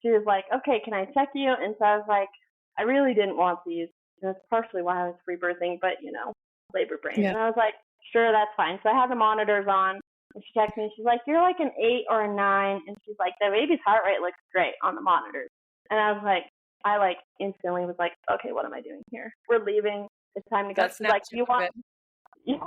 S1: she was like, okay, can I check you? And so I was like, I really didn't want these. And that's partially why I was free birthing, but you know, labor brain. Yeah. And I was like, sure, that's fine. So I had the monitors on, and she checked me. She's like, you're like an 8 or a 9. And she's like, the baby's heart rate looks great on the monitors. And I was like, I like instantly was like, okay, what am I doing here? We're leaving. It's time to go. She's like, do you want? Yeah.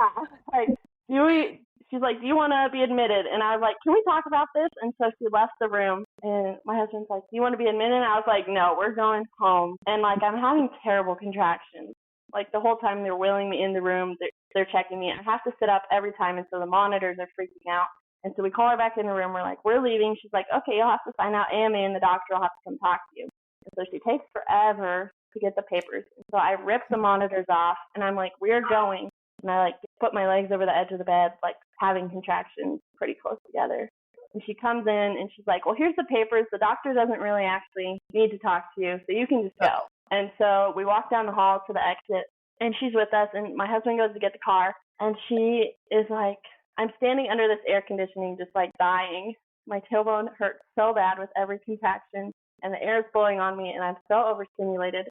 S1: Like, she's like, do you want to be admitted? And I was like, can we talk about this? And so she left the room, and my husband's like, do you want to be admitted? And I was like, no, we're going home. And like, I'm having terrible contractions. Like the whole time they're wheeling me in the room, they're checking me. I have to sit up every time, and so the monitors are freaking out. And so we call her back in the room. We're like, we're leaving. She's like, okay, you'll have to sign out AMA, and the doctor will have to come talk to you. And so she takes forever to get the papers. And so I rip the monitors off, and I'm like, we're going. And I like put my legs over the edge of the bed, like having contractions pretty close together. And she comes in, and she's like, well, here's the papers. The doctor doesn't really actually need to talk to you, so you can just go. And so we walk down the hall to the exit, and she's with us, and my husband goes to get the car, and she is like, I'm standing under this air conditioning just like dying. My tailbone hurts so bad with every contraction, and the air is blowing on me, and I'm so overstimulated.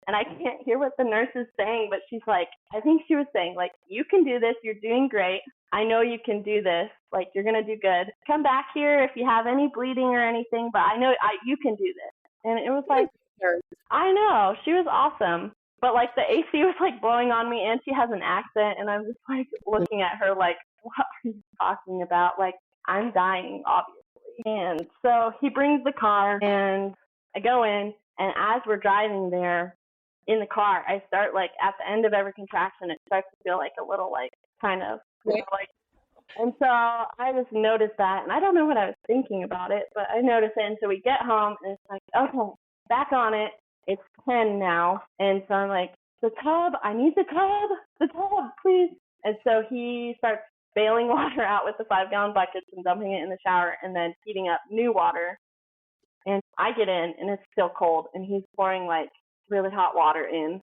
S1: And I can't hear what the nurse is saying, but she's like, I think she was saying, like, you can do this. You're doing great. I know you can do this. Like, you're going to do good. Come back here if you have any bleeding or anything, but I know you can do this. And it was like, I know. She was awesome. But, like, the AC was, like, blowing on me, and she has an accent, and I'm just, like, looking at her like, what are you talking about? Like, I'm dying, obviously. And so he brings the car, and I go in, and as we're driving there, in the car, I start like at the end of every contraction, it starts to feel like a little like kind of like, and so I just noticed that, and I don't know what I was thinking about it, but I noticed it. And so we get home, and it's like, okay, back on it. It's 10 now, and so I'm like, the tub, I need the tub, please. And so he starts bailing water out with the 5-gallon buckets and dumping it in the shower, and then heating up new water. And I get in, and it's still cold, and he's pouring like really hot water in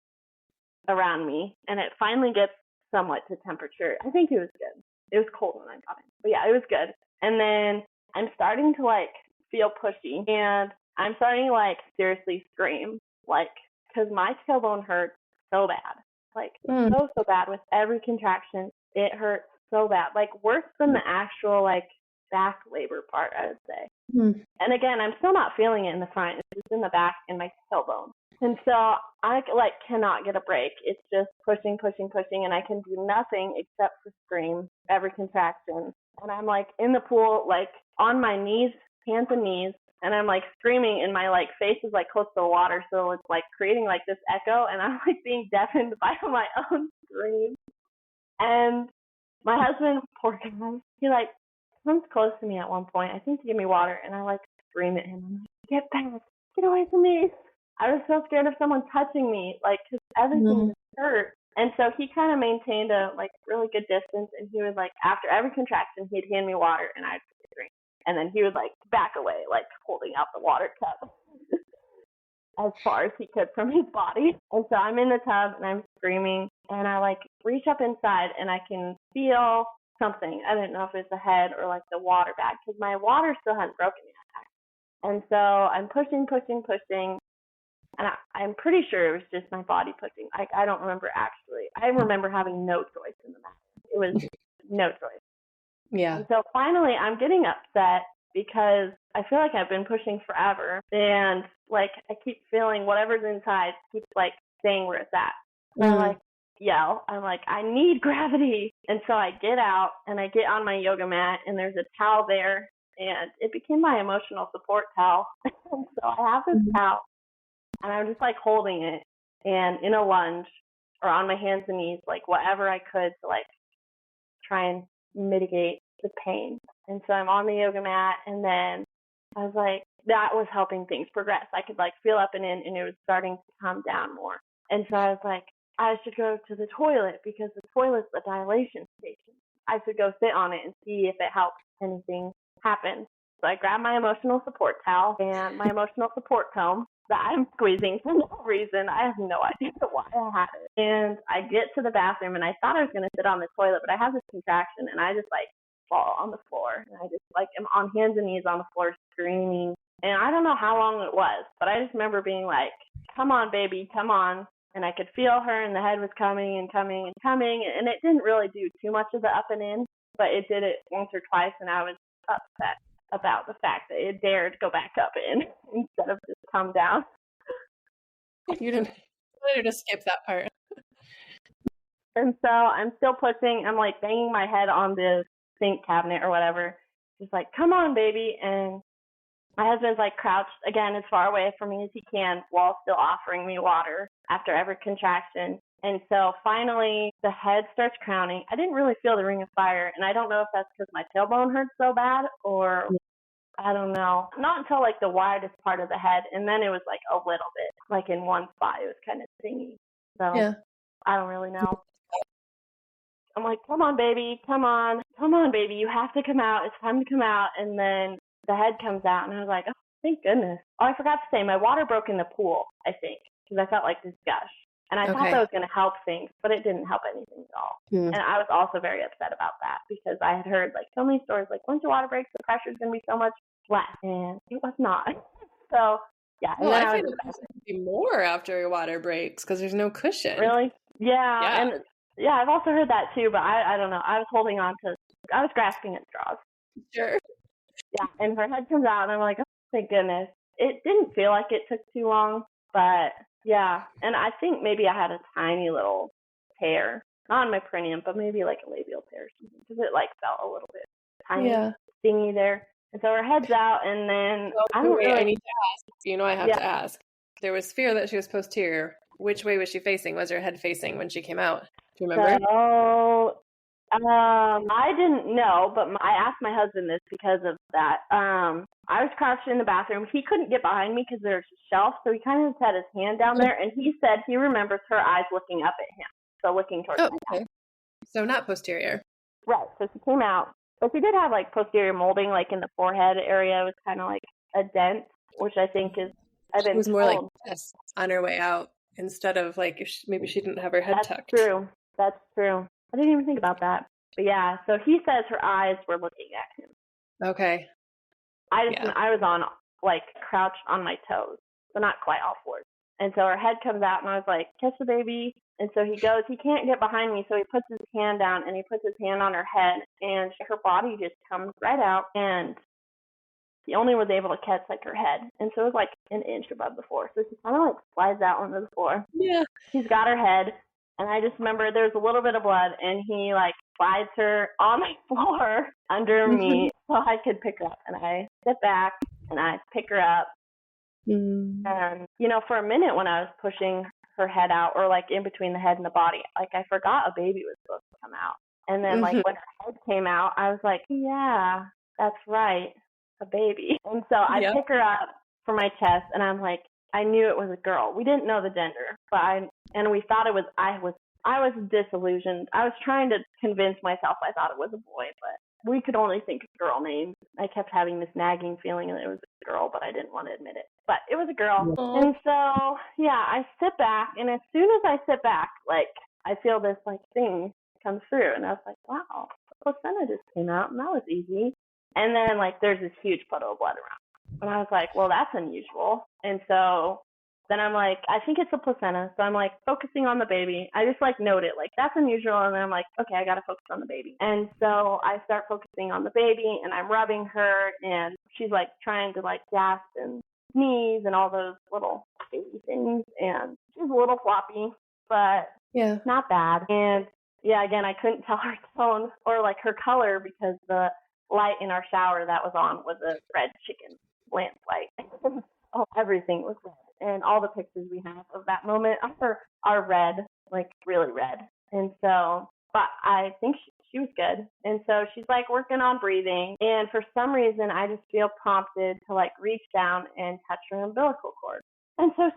S1: around me, and it finally gets somewhat to temperature. I think it was good. It was cold when I got in, but yeah, it was good. And then I'm starting to like feel pushy, and I'm starting to like seriously scream, like, because my tailbone hurts so bad, like so bad with every contraction. It hurts so bad, like worse than the actual like back labor part, I would say. And again, I'm still not feeling it in the front. It's just in the back and my tailbone. And so I cannot get a break. It's just pushing, pushing, pushing, and I can do nothing except for scream every contraction. And I'm in the pool, on my knees, hands and knees, and I'm screaming, and my face is close to the water, so it's creating this echo, and I'm being deafened by my own scream. And my husband, poor guy, he comes close to me at one point, I think, to give me water, and I scream at him. I'm get back, get away from me. I was so scared of someone touching me, because everything was hurt. And so he kind of maintained a really good distance, and he was after every contraction, he'd hand me water, and I'd drink. And then he would back away, holding out the water cup as far as he could from his body. And so I'm in the tub and I'm screaming, and I reach up inside and I can feel something. I didn't know if it's the head or the water bag, because my water still hadn't broken yet. And so I'm pushing, pushing, pushing. And I'm pretty sure it was just my body pushing. I don't remember actually. I remember having no choice in the matter. It was no choice.
S2: Yeah.
S1: And so finally I'm getting upset because I feel like I've been pushing forever. And I keep feeling whatever's inside keeps staying where it's at. And I yell. I'm I need gravity. And so I get out and I get on my yoga mat, and there's a towel there. And it became my emotional support towel. And so I have this towel. And I'm just holding it and in a lunge or on my hands and knees, whatever I could to try and mitigate the pain. And so I'm on the yoga mat, and then I was that was helping things progress. I could feel up and in, and it was starting to calm down more. And so I was I should go to the toilet, because the toilet's a dilation station. I should go sit on it and see if it helps anything happen. So I grabbed my emotional support towel and my emotional support comb that I'm squeezing for no reason. I have no idea why I had it. And I get to the bathroom, and I thought I was going to sit on the toilet, but I have this contraction, and I just fall on the floor. And I just am on hands and knees on the floor screaming. And I don't know how long it was, but I just remember being come on, baby, come on. And I could feel her, and the head was coming and coming and coming. And it didn't really do too much of the up and in, but it did it once or twice, and I was upset about the fact that it dared go back up in instead of just come down.
S2: You didn't just skip that part.
S1: And so I'm still pushing. I'm banging my head on the sink cabinet or whatever, just come on, baby. And my husband's crouched again as far away from me as he can, while still offering me water after every contraction. And so finally the head starts crowning. I didn't really feel the ring of fire, and I don't know if that's because my tailbone hurt so bad, or I don't know. Not until the widest part of the head, and then it was a little bit in one spot. It was kind of stingy. So yeah. I don't really know. I'm come on, baby, come on, baby, you have to come out. It's time to come out. And then the head comes out, and I was oh, thank goodness. Oh, I forgot to say, my water broke in the pool, I think, because I felt this gush. And I thought that was going to help things, but it didn't help anything at all. And I was also very upset about that, because I had heard so many stories once your water breaks, the pressure's going to be so much less, and it was not. So yeah.
S2: Well, I feel it's going to be more after your water breaks, because there's no cushion.
S1: Really? Yeah. And yeah, I've also heard that too, but I don't know. I was grasping at straws.
S2: Sure.
S1: Yeah, and her head comes out, and I'm oh, thank goodness. It didn't feel like it took too long, but yeah. And I think maybe I had a tiny little tear, not on my perineum, but maybe a labial tear or something, because it felt a little bit tiny, stingy there. And so her head's out, and then
S2: I need to ask. I have to ask. There was fear that she was posterior. Which way was she facing? Was her head facing when she came out? Do you remember?
S1: So, I didn't know, but I asked my husband this because of that. I was crouched in the bathroom. He couldn't get behind me because there's a shelf, so he kind of just had his hand down there, and he said he remembers her eyes looking up at him, so looking towards my back.
S2: So not posterior.
S1: Right, so she came out. But she did have posterior molding, in the forehead area. It was kind of a dent, which I think is,
S2: It was more on her way out, instead of maybe she didn't have her head tucked.
S1: That's true. I didn't even think about that. But yeah, so he says her eyes were looking at him.
S2: Okay.
S1: I was on crouched on my toes, so not quite all fours. And so her head comes out, and I was catch the baby. And so he goes, he can't get behind me, so he puts his hand down, and he puts his hand on her head, and her body just comes right out. And he only was able to catch like her head. And so it was like an inch above the floor. So she kind of like slides out onto the floor.
S2: Yeah.
S1: He's got her head. And I just remember there's a little bit of blood, and he like slides her on the floor under me so I could pick her up. And I sit back and I pick her up. And, you know, for a minute when I was pushing her head out, or like in between the head and the body, like I forgot a baby was supposed to come out. And then like when her head came out, I was like, yeah, that's right, a baby. And so I pick her up from my chest, and I'm like, I knew it was a girl. We didn't know the gender, but we thought it was, I was disillusioned. I was trying to convince myself I thought it was a boy, but we could only think of girl names. I kept having this nagging feeling that it was a girl, but I didn't want to admit it. But it was a girl.
S2: Aww.
S1: And so, yeah, I sit back, and as soon as I sit back, like, I feel this, like, thing come through, and I was like, wow, the placenta just came out, and that was easy. And then, like, there's this huge puddle of blood around. And I was like, well, that's unusual. And so then I'm like, I think it's a placenta. So I'm like focusing on the baby. I just like note it, like that's unusual. And then I'm like, okay, I got to focus on the baby. And so I start focusing on the baby, and I'm rubbing her, and she's like trying to like gasp and sneeze and all those little baby things. And she's a little floppy, but not bad. And yeah, again, I couldn't tell her tone or like her color because the light in our shower that was on was a red chicken lamplight. Oh, everything was red. And all the pictures we have of that moment are red, like really red. And so, but I think she was good. And so she's like working on breathing. And for some reason, I just feel prompted to like reach down and touch her umbilical cord. And so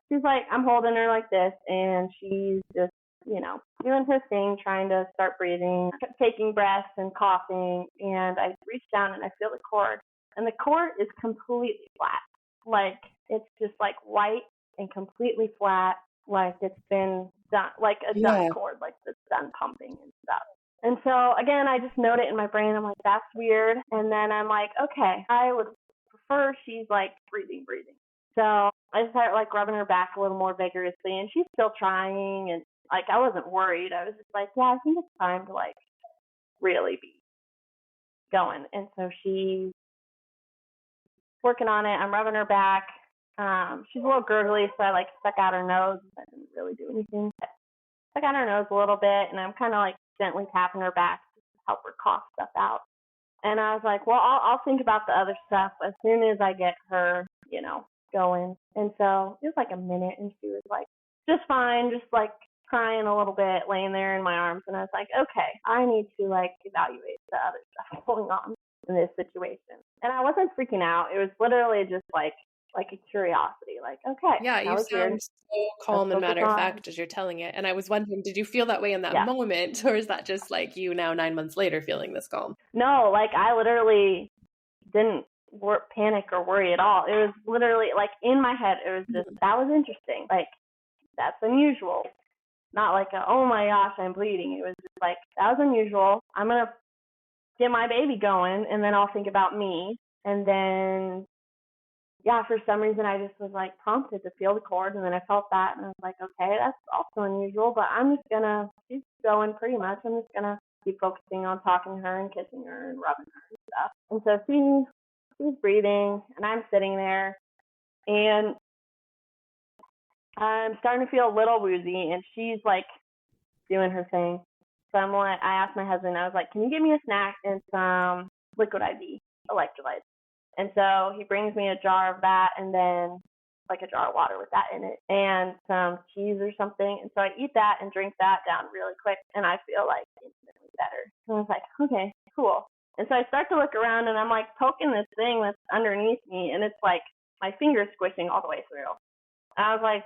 S1: she's like, I'm holding her like this, and she's just, you know, doing her thing, trying to start breathing, taking breaths and coughing. And I reach down and I feel the cord. And the cord is completely flat. Like, it's just like white and completely flat, like it's been done, like a done cord, like it's done pumping and stuff. And so, again, I just note it in my brain. I'm like, that's weird. And then I'm like, okay, I would prefer she's like breathing. So I start like rubbing her back a little more vigorously, and she's still trying. And like, I wasn't worried. I was just like, yeah, I think it's time to like really be going. And so she's working on it. I'm rubbing her back. She's a little gurgly, so I like stuck out her nose. I didn't really do anything. Stuck out her nose a little bit, and I'm kind of like gently tapping her back to help her cough stuff out. And I was like, well, I'll think about the other stuff as soon as I get her, you know, going. And so it was like a minute, and she was like, just fine, just like crying a little bit, laying there in my arms. And I was like, okay, I need to like evaluate the other stuff going on in this situation. And I wasn't freaking out. It was literally just like a curiosity, like, okay.
S2: Yeah, you sound so calm and matter of fact as you're telling it. And I was wondering, did you feel that way in that moment, or is that just like you now 9 months later feeling this calm?
S1: No, like I literally didn't panic or worry at all. It was literally like in my head, it was just, that was interesting. Like, that's unusual. Not like, oh my gosh, I'm bleeding. It was just like, that was unusual. I'm going to get my baby going, and then I'll think about me. And then, yeah, for some reason, I just was like prompted to feel the cord, and then I felt that, and I was like, okay, that's also unusual, but I'm just going to keep going pretty much. I'm just going to keep focusing on talking to her and kissing her and rubbing her and stuff. And so she's breathing, and I'm sitting there, and I'm starting to feel a little woozy, and she's like doing her thing. So I asked my husband, I was like, can you give me a snack and some liquid IV, electrolytes? And so he brings me a jar of that, and then like a jar of water with that in it, and some cheese or something. And so I eat that and drink that down really quick, and I feel like instantly better. And I was like, okay, cool. And so I start to look around, and I'm like poking this thing that's underneath me, and it's like my finger's squishing all the way through. And I was like,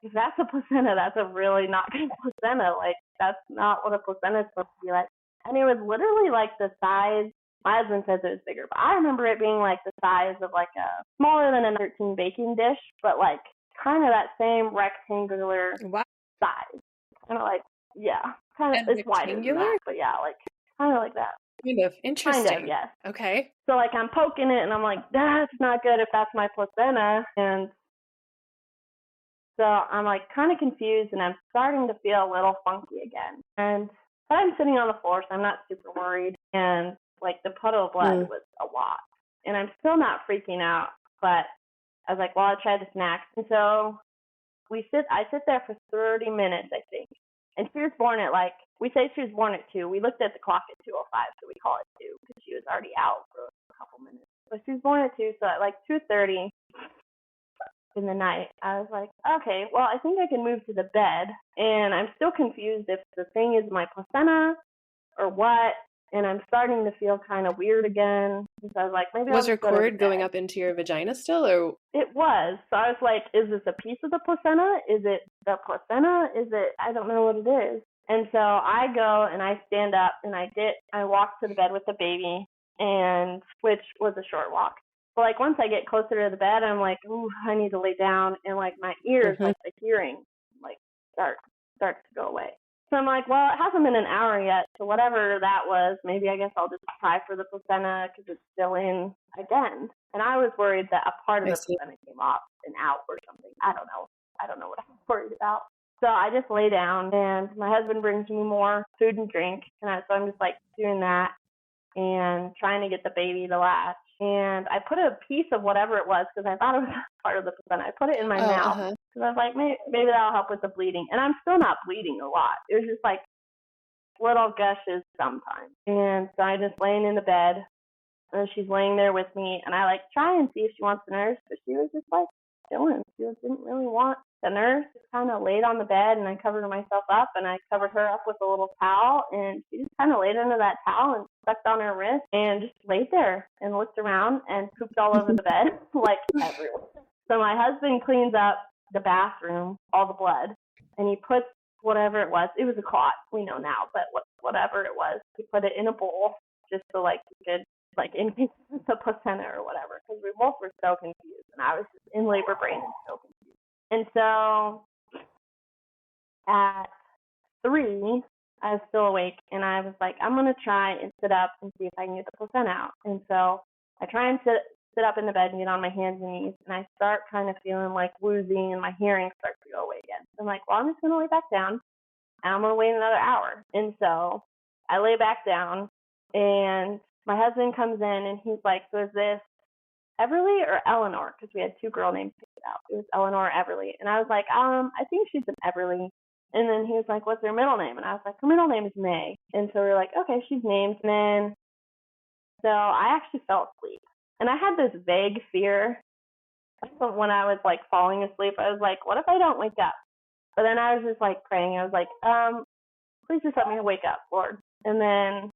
S1: if that's a placenta, that's a really not good placenta. Like, that's not what a placenta is supposed to be like. And it was literally like the size, my husband says it was bigger, but I remember it being like the size of like a smaller than a 13 baking dish, but like kind of that same rectangular size. Kind of like, yeah, kind of, it's wider than that, but yeah, like kind of like that.
S2: Kind of interesting.
S1: Kind of, yes.
S2: Okay.
S1: So like I'm poking it, and I'm like, that's not good if that's my placenta. And so I'm like kind of confused, and I'm starting to feel a little funky again. But I'm sitting on the floor, so I'm not super worried. And like the puddle of blood was a lot. And I'm still not freaking out, but I was like, well, I'll try the snacks. And so I sit there for 30 minutes, I think. And she was born at we say she was born at 2. We looked at the clock at 2:05, so we call it 2 because she was already out for a couple minutes. But she was born at 2, so at 2:30 in the night, I was like, okay, well, I think I can move to the bed. And I'm still confused if the thing is my placenta or what. And I'm starting to feel kind of weird again. So I was like, maybe
S2: Was
S1: I'll
S2: your
S1: just go to the
S2: cord going
S1: bed.
S2: up into your vagina still, or?
S1: It was. So I was like, is this a piece of the placenta? Is it the placenta? I don't know what it is. And so I go and I stand up and I walk to the bed with the baby, and which was a short walk. But once I get closer to the bed, I'm like, ooh, I need to lay down, and my ears, the hearing, starts to go away. So I'm like, well, it hasn't been an hour yet, so whatever that was, maybe I guess I'll just try for the placenta because it's still in again. And I was worried that a part of the placenta came off and out or something. I don't know. I don't know what I was worried about. So I just lay down, and my husband brings me more food and drink, and so I'm just doing that and trying to get the baby to latch. And I put a piece of whatever it was because I thought it was part of the placenta. I put it in my mouth because I was like, maybe that'll help with the bleeding. And I'm still not bleeding a lot. It was just little gushes sometimes. And so I just laying in the bed, and she's laying there with me, and I try and see if she wants the nurse, but she was just chilling. She didn't really want the nurse. Just kind of laid on the bed, and I covered myself up, and I covered her up with a little towel, and she just kind of laid under that towel and sucked on her wrist and just laid there and looked around and pooped all over the bed, everywhere. So my husband cleans up the bathroom, all the blood, and he puts whatever it was. It was a clot, we know now, but whatever it was, he put it in a bowl just so he could in case it's a placenta or whatever, because we both were so confused, and I was just in labor brain and so confused. And so at 3, I was still awake, and I was like, I'm going to try and sit up and see if I can get the placenta out. And so I try and sit up in the bed and get on my hands and knees, and I start kind of feeling woozy, and my hearing starts to go away again. So I'm like, well, I'm just going to lay back down, and I'm going to wait another hour. And so I lay back down, and my husband comes in, and he's like, so is this Everly or Eleanor? Because we had 2 girl names picked out. It was Eleanor or Everly. And I was like, I think she's an Everly. And then he was like, what's her middle name? And I was like, her middle name is May. And so we were like, okay, she's named. And then, so I actually fell asleep. And I had this vague fear when I was falling asleep. I was like, what if I don't wake up? But then I was just praying. I was like, please just let me wake up, Lord. And then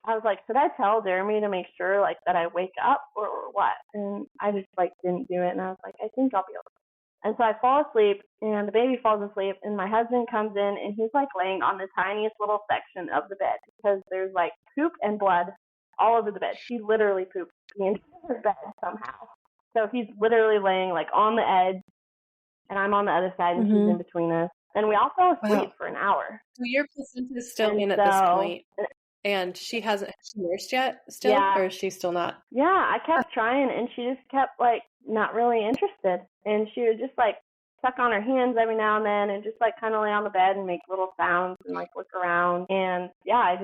S1: I was like, should I tell Jeremy to make sure that I wake up or what? And I just didn't do it. And I was like, I think I'll be okay. And so I fall asleep, and the baby falls asleep, and my husband comes in, and he's laying on the tiniest little section of the bed because there's poop and blood all over the bed. She literally pooped the entire bed somehow. So he's literally laying on the edge, and I'm on the other side, and she's in between us. And we all fell asleep for an hour.
S2: So your placenta is still in at this point. And she nursed yet still, or is she still not?
S1: Yeah, I kept trying, and she just kept not really interested. And she would just suck on her hands every now and then, and just kind of lay on the bed and make little sounds and look around. And yeah,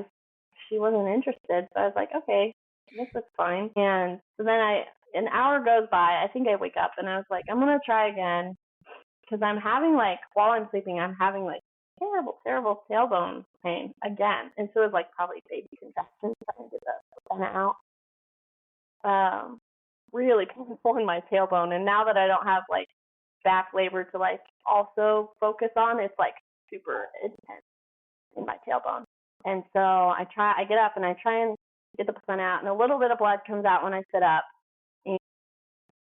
S1: she wasn't interested. So I was like, okay, I guess that's fine. And so then an hour goes by. I think I wake up, and I was like, I'm gonna try again, because I'm having while I'm sleeping, I'm having terrible tailbone pain again. And so it was probably baby contractions trying to get the placenta out. Really painful in my tailbone. And now that I don't have back labor to also focus on, it's super intense in my tailbone. And so I get up and I try and get the placenta out, and a little bit of blood comes out when I sit up. And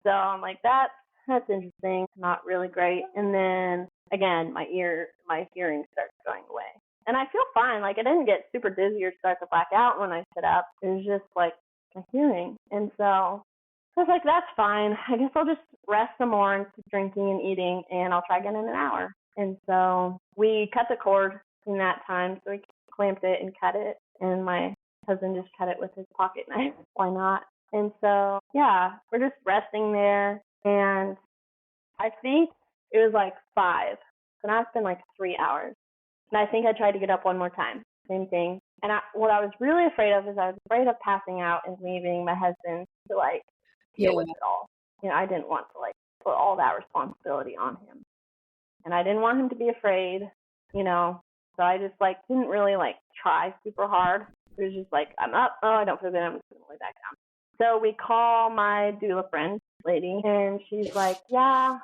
S1: so I'm like, that's interesting, not really great. And then again, my hearing starts going away. And I feel fine. I didn't get super dizzy or start to black out when I sit up. It was just my hearing. And so I was like, that's fine. I guess I'll just rest some more and keep drinking and eating, and I'll try again in an hour. And so we cut the cord in that time. So we clamped it and cut it. And my husband just cut it with his pocket knife. Why not? And so, yeah, we're just resting there. And I think it was 5. So now it's been 3 hours. And I think I tried to get up one more time. same thing. And what I was really afraid of is I was afraid of passing out and leaving my husband to like deal with it all. I didn't want to like put all that responsibility on him. And I didn't want him to be afraid, so I just like didn't really like try super hard. It was just like, I'm up, oh, I don't feel good, I'm just gonna lay back down. So we call my doula friend lady, and she's like, yeah,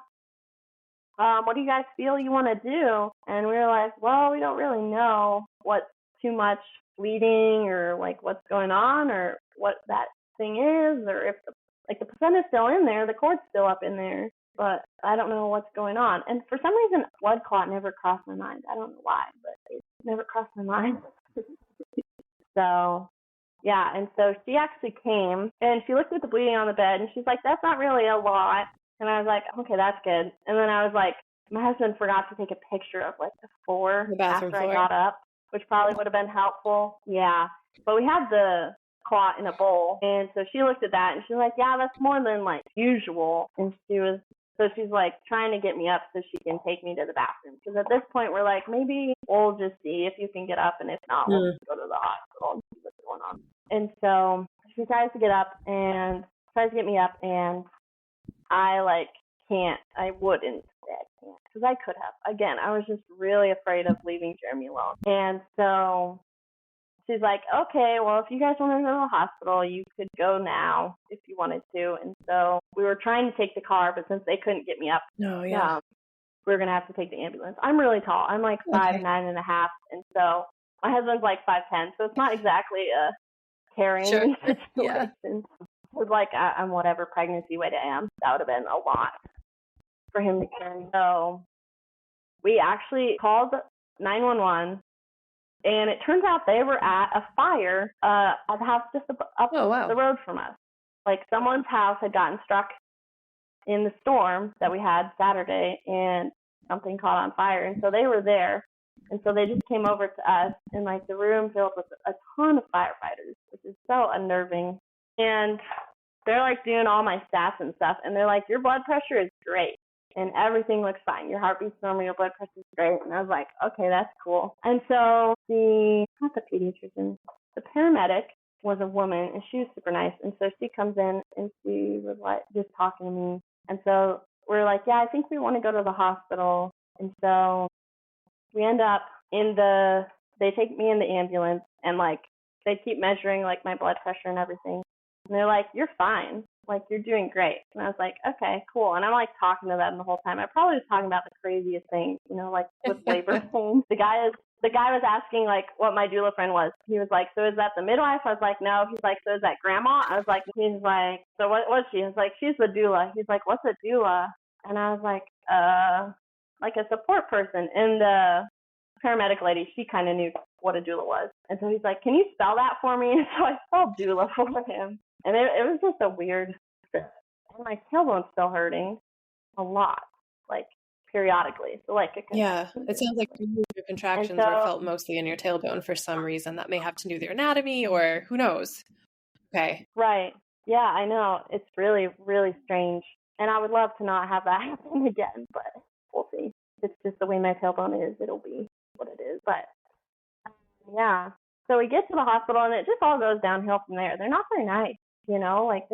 S1: what do you guys feel you want to do? And we were like, well, we don't really know what's too much bleeding or like what's going on or what that thing is, or if the placenta's still in there, the cord's still up in there, but I don't know what's going on. And for some reason, blood clot never crossed my mind. I don't know why, but it never crossed my mind. So, yeah, and so she actually came, and she looked at the bleeding on the bed, and she's like, that's not really a lot. And I was like, okay, that's good. And then I was like, my husband forgot to take a picture of like the floor after I got up, which probably would have been helpful. Yeah, but we had the clot in a bowl, and so she looked at that, and she was like, yeah, that's more than like usual. And she's like trying to get me up so she can take me to the bathroom, because at this point we're like, maybe we'll just see if you can get up, and if not, we'll just go to the hospital and see what's going on. And so she tries to get up and tries to get me up, and I like can't. I wouldn't say I can't, because I could have. Again, I was just really afraid of leaving Jeremy alone. And so she's like, okay, well, if you guys want to go to the hospital, you could go now if you wanted to. And so we were trying to take the car, but since they couldn't get me up, we were going to have to take the ambulance. I'm really tall. I'm like 5'9" and a half. And so my husband's like 5'10", so it's not exactly a carrying situation. It was like I'm whatever pregnancy weight I am. That would have been a lot for him to carry. So we actually called 911. And it turns out they were at a fire at the house just up the road from us. Like someone's house had gotten struck in the storm that we had Saturday, and something caught on fire. And so they were there. And so they just came over to us, and like the room filled with a ton of firefighters, which is so unnerving. And they're like doing all my stats and stuff. And they're like, your blood pressure is great. And everything looks fine. Your heartbeat's normal, your blood pressure's great. And I was like, okay, that's cool. And so not the pediatrician, the paramedic was a woman, and she was super nice. And so she comes in, and she was like just talking to me. And so we're like, yeah, I think we want to go to the hospital. And so we end up they take me in the ambulance, and like they keep measuring like my blood pressure and everything. And they're like, you're fine. Like, you're doing great. And I was like, okay, cool. And I'm like talking to them the whole time. I probably was talking about the craziest things, like with labor pain. The guy was asking like what my doula friend was. He was like, so is that the midwife? I was like, no. He's like, so is that grandma? I was like, he's like, so what was she? I was like, she's the doula. He's like, what's a doula? And I was like a support person. And the paramedic lady, she kind of knew what a doula was. And so he's like, can you spell that for me? And so I spelled doula for him. And it was just a weird trip. And my tailbone's still hurting a lot, like periodically. So like it
S2: sounds like your contractions were felt mostly in your tailbone for some reason. That may have to do with your anatomy, or who knows. Okay.
S1: Right. Yeah, I know. It's really, really strange. And I would love to not have that happen again, but we'll see. It's just the way my tailbone is. It'll be what it is. But yeah. So we get to the hospital, and it just all goes downhill from there. They're not very nice. Like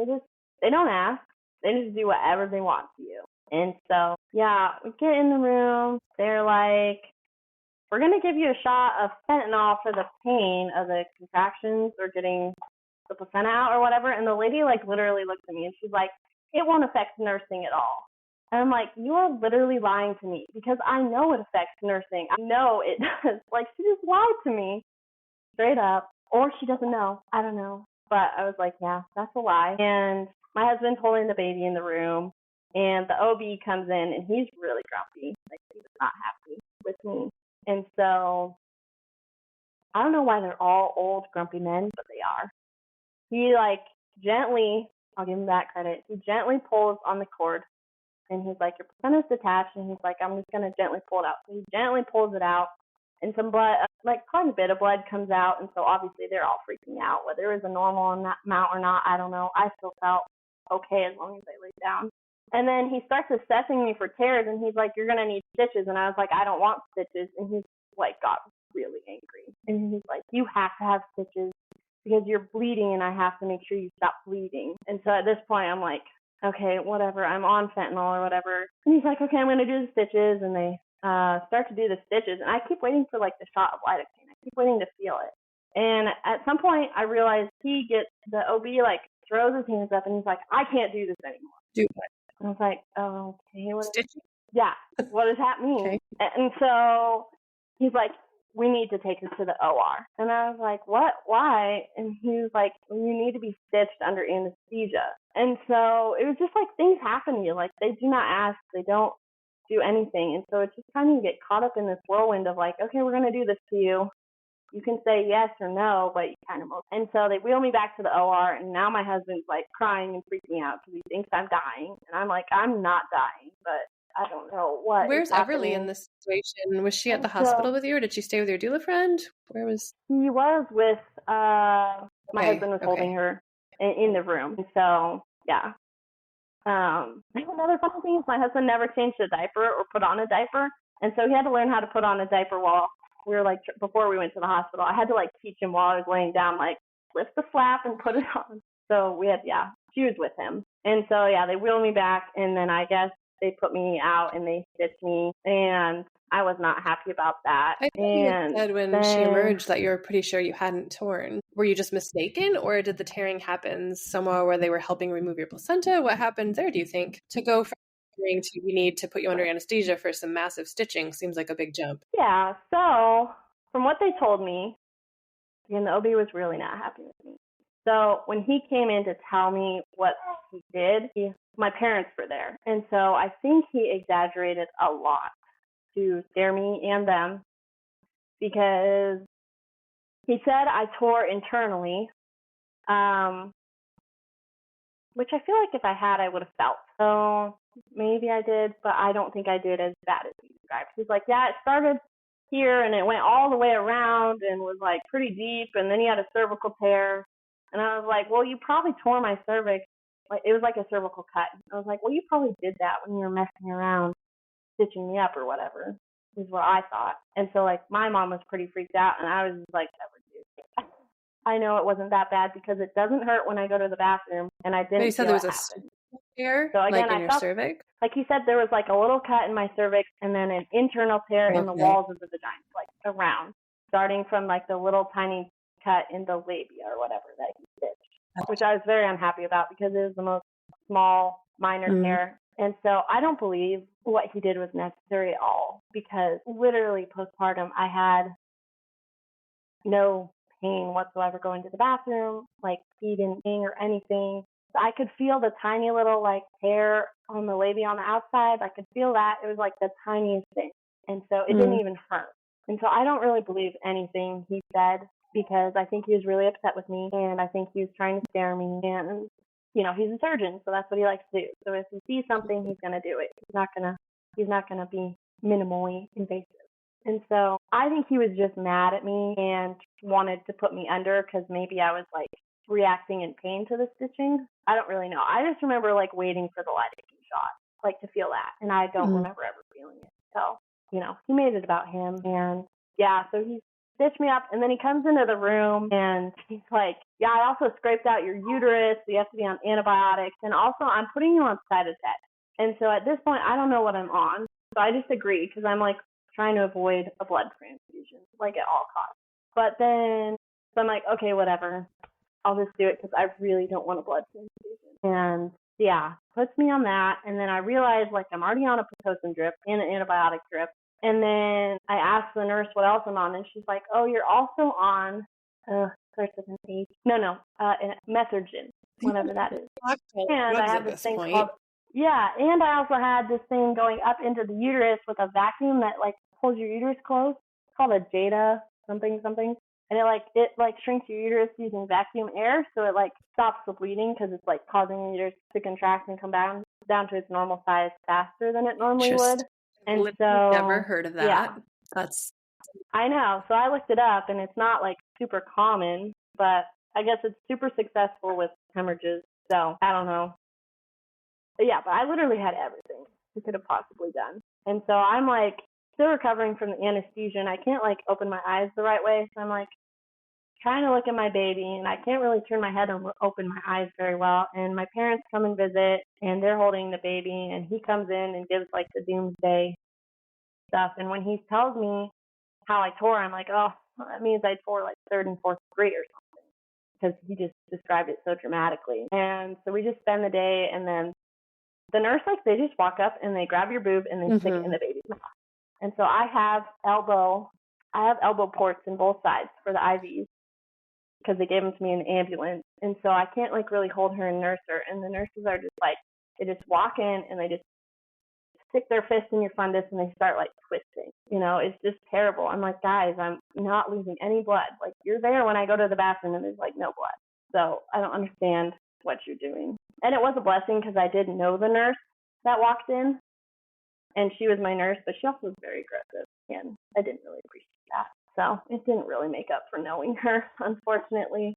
S1: they don't ask. They just do whatever they want to you. And so, yeah, we get in the room. They're like, we're going to give you a shot of fentanyl for the pain of the contractions or getting the placenta out or whatever. And the lady like literally looks at me, and she's like, it won't affect nursing at all. And I'm like, you are literally lying to me, because I know it affects nursing. I know it does. Like, she just lied to me straight up. Or she doesn't know. I don't know. But I was like, yeah, that's a lie. And my husband's holding the baby in the room, and the OB comes in, and he's really grumpy. Like, he was not happy with me. And so I don't know why they're all old, grumpy men, but they are. He like gently, I'll give him that credit, he gently pulls on the cord, and he's like, your placenta's detached, and he's like, I'm just going to gently pull it out. So he gently pulls it out, and some blood, like quite a bit of blood comes out. And so obviously they're all freaking out. Whether it was a normal amount or not, I don't know. I still felt okay as long as I laid down. And then he starts assessing me for tears, and he's like, you're going to need stitches. And I was like, I don't want stitches. And he's like, got really angry. And he's like, you have to have stitches because you're bleeding and I have to make sure you stop bleeding. And so at this point, I'm like, okay, whatever, I'm on fentanyl or whatever. And he's like, okay, I'm going to do the stitches. And they start to do the stitches. And I keep waiting for like the shot of lidocaine. I keep waiting to feel it. And at some point, I realized the OB like throws his hands up and he's like, I can't do this anymore.
S2: Do what?
S1: And I was like, oh, okay.
S2: Stitching?
S1: Yeah, what does that mean?
S2: Okay.
S1: And so he's like, we need to take her to the OR. And I was like, what? Why? And he was like, you need to be stitched under anesthesia. And so it was just like things happen to you. Like they do not ask. They don't do anything. And so it's just kind of you get caught up in this whirlwind of like, okay, we're going to do this to you. You can say yes or no, but you kind of most. And so they wheel me back to the OR, and now my husband's like crying and freaking out because he thinks I'm dying. And I'm like, I'm not dying, but I don't know what.
S2: Where's Everly in this situation? Was she at the hospital with you, or did she stay with your doula friend? Where was?
S1: He was with, my husband was holding her in the room. And so, yeah. Another funny thing is my husband never changed a diaper or put on a diaper. And so he had to learn how to put on a diaper while we were like, before we went to the hospital. I had to like teach him while I was laying down, like lift the flap and put it on. So we had, she was with him. And so, they wheeled me back, and then I guess they put me out and they stitched me, and I was not happy about that.
S2: I thought you said when she emerged that you were pretty sure you hadn't torn. Were you just mistaken, or did the tearing happen somewhere where they were helping remove your placenta? What happened there, do you think? To go from tearing to we need to put you under anesthesia for some massive stitching seems like a big jump.
S1: Yeah, so from what they told me, again, the OB was really not happy with me. So when he came in to tell me what he did, my parents were there. And so I think he exaggerated a lot to scare me and them, because he said I tore internally, which I feel like if I had, I would have felt. So maybe I did, but I don't think I did as bad as he described. He's like, it started here and it went all the way around and was like pretty deep, and then he had a cervical tear. And I was like, well, you probably tore my cervix. Like it was like a cervical cut. I was like, well, you probably did that when you were messing around, stitching me up or whatever, is what I thought. And so like my mom was pretty freaked out, and I was just like, I know it wasn't that bad because it doesn't hurt when I go to the bathroom, and I didn't.
S2: But you said there was a tear, so again, like in your cervix?
S1: Like he said, there was like a little cut in my cervix and then an internal tear in the walls of the vagina, like around, starting from like the little tiny cut in the labia or whatever that he stitched, which I was very unhappy about because it was the most small, minor tear. And so I don't believe what he did was necessary at all, because literally postpartum, I had no pain whatsoever going to the bathroom, like feeding or anything. I could feel the tiny little like tear on the labia on the outside. I could feel that. It was like the tiniest thing. And so it didn't even hurt. And so I don't really believe anything he said, because I think he was really upset with me, and I think he was trying to scare me. And, he's a surgeon, so that's what he likes to do. So if he sees something, he's going to do it. He's not going to be minimally invasive. And so I think he was just mad at me and wanted to put me under because maybe I was like reacting in pain to the stitching. I don't really know. I just remember like waiting for the lidocaine shot, like to feel that. And I don't remember ever feeling it. So, he made it about him. And so he stitched me up, and then he comes into the room and he's like, I also scraped out your uterus, so you have to be on antibiotics. And also I'm putting you on cytotec. And so at this point, I don't know what I'm on. So I just agreed because I'm like trying to avoid a blood transfusion, like at all costs. But then, so I'm like, okay, whatever. I'll just do it because I really don't want a blood transfusion. And puts me on that. And then I realized like I'm already on a Pitocin drip and an antibiotic drip. And then I asked the nurse what else I'm on, and she's like, oh, you're also on, starts with an H. No, Methergin, whatever that is. And I have this thing called, and I also had this thing going up into the uterus with a vacuum that like pulls your uterus close. It's called a Jada something. And it shrinks your uterus using vacuum air, so it like stops the bleeding because it's like causing your uterus to contract and come down to its normal size faster than it normally would. And so
S2: never heard of that. Yeah.
S1: I know. So I looked it up, and it's not like super common, but I guess it's super successful with hemorrhages. So I don't know. But I literally had everything we could have possibly done. And so I'm like still recovering from the anesthesia, and I can't like open my eyes the right way. So I'm like trying to look at my baby, and I can't really turn my head and open my eyes very well. And my parents come and visit, and they're holding the baby, and he comes in and gives like the doomsday stuff. And when he tells me how I tore, I'm like, oh, that means I tore like third and fourth grade or something, because he just described it so dramatically. And so we just spend the day, and then the nurse, like, they just walk up and they grab your boob and they stick it in the baby's mouth. And so I have elbow ports in both sides for the IVs, because they gave them to me in the ambulance. And so I can't like really hold her and nurse her. And the nurses are just like, they just walk in and they just stick their fist in your fundus and they start like twisting. You know, it's just terrible. I'm like, guys, I'm not losing any blood. Like, you're there when I go to the bathroom and there's like no blood. So I don't understand what you're doing. And it was a blessing because I did know the nurse that walked in, and she was my nurse, but she also was very aggressive, and I didn't really appreciate that. So it didn't really make up for knowing her, unfortunately.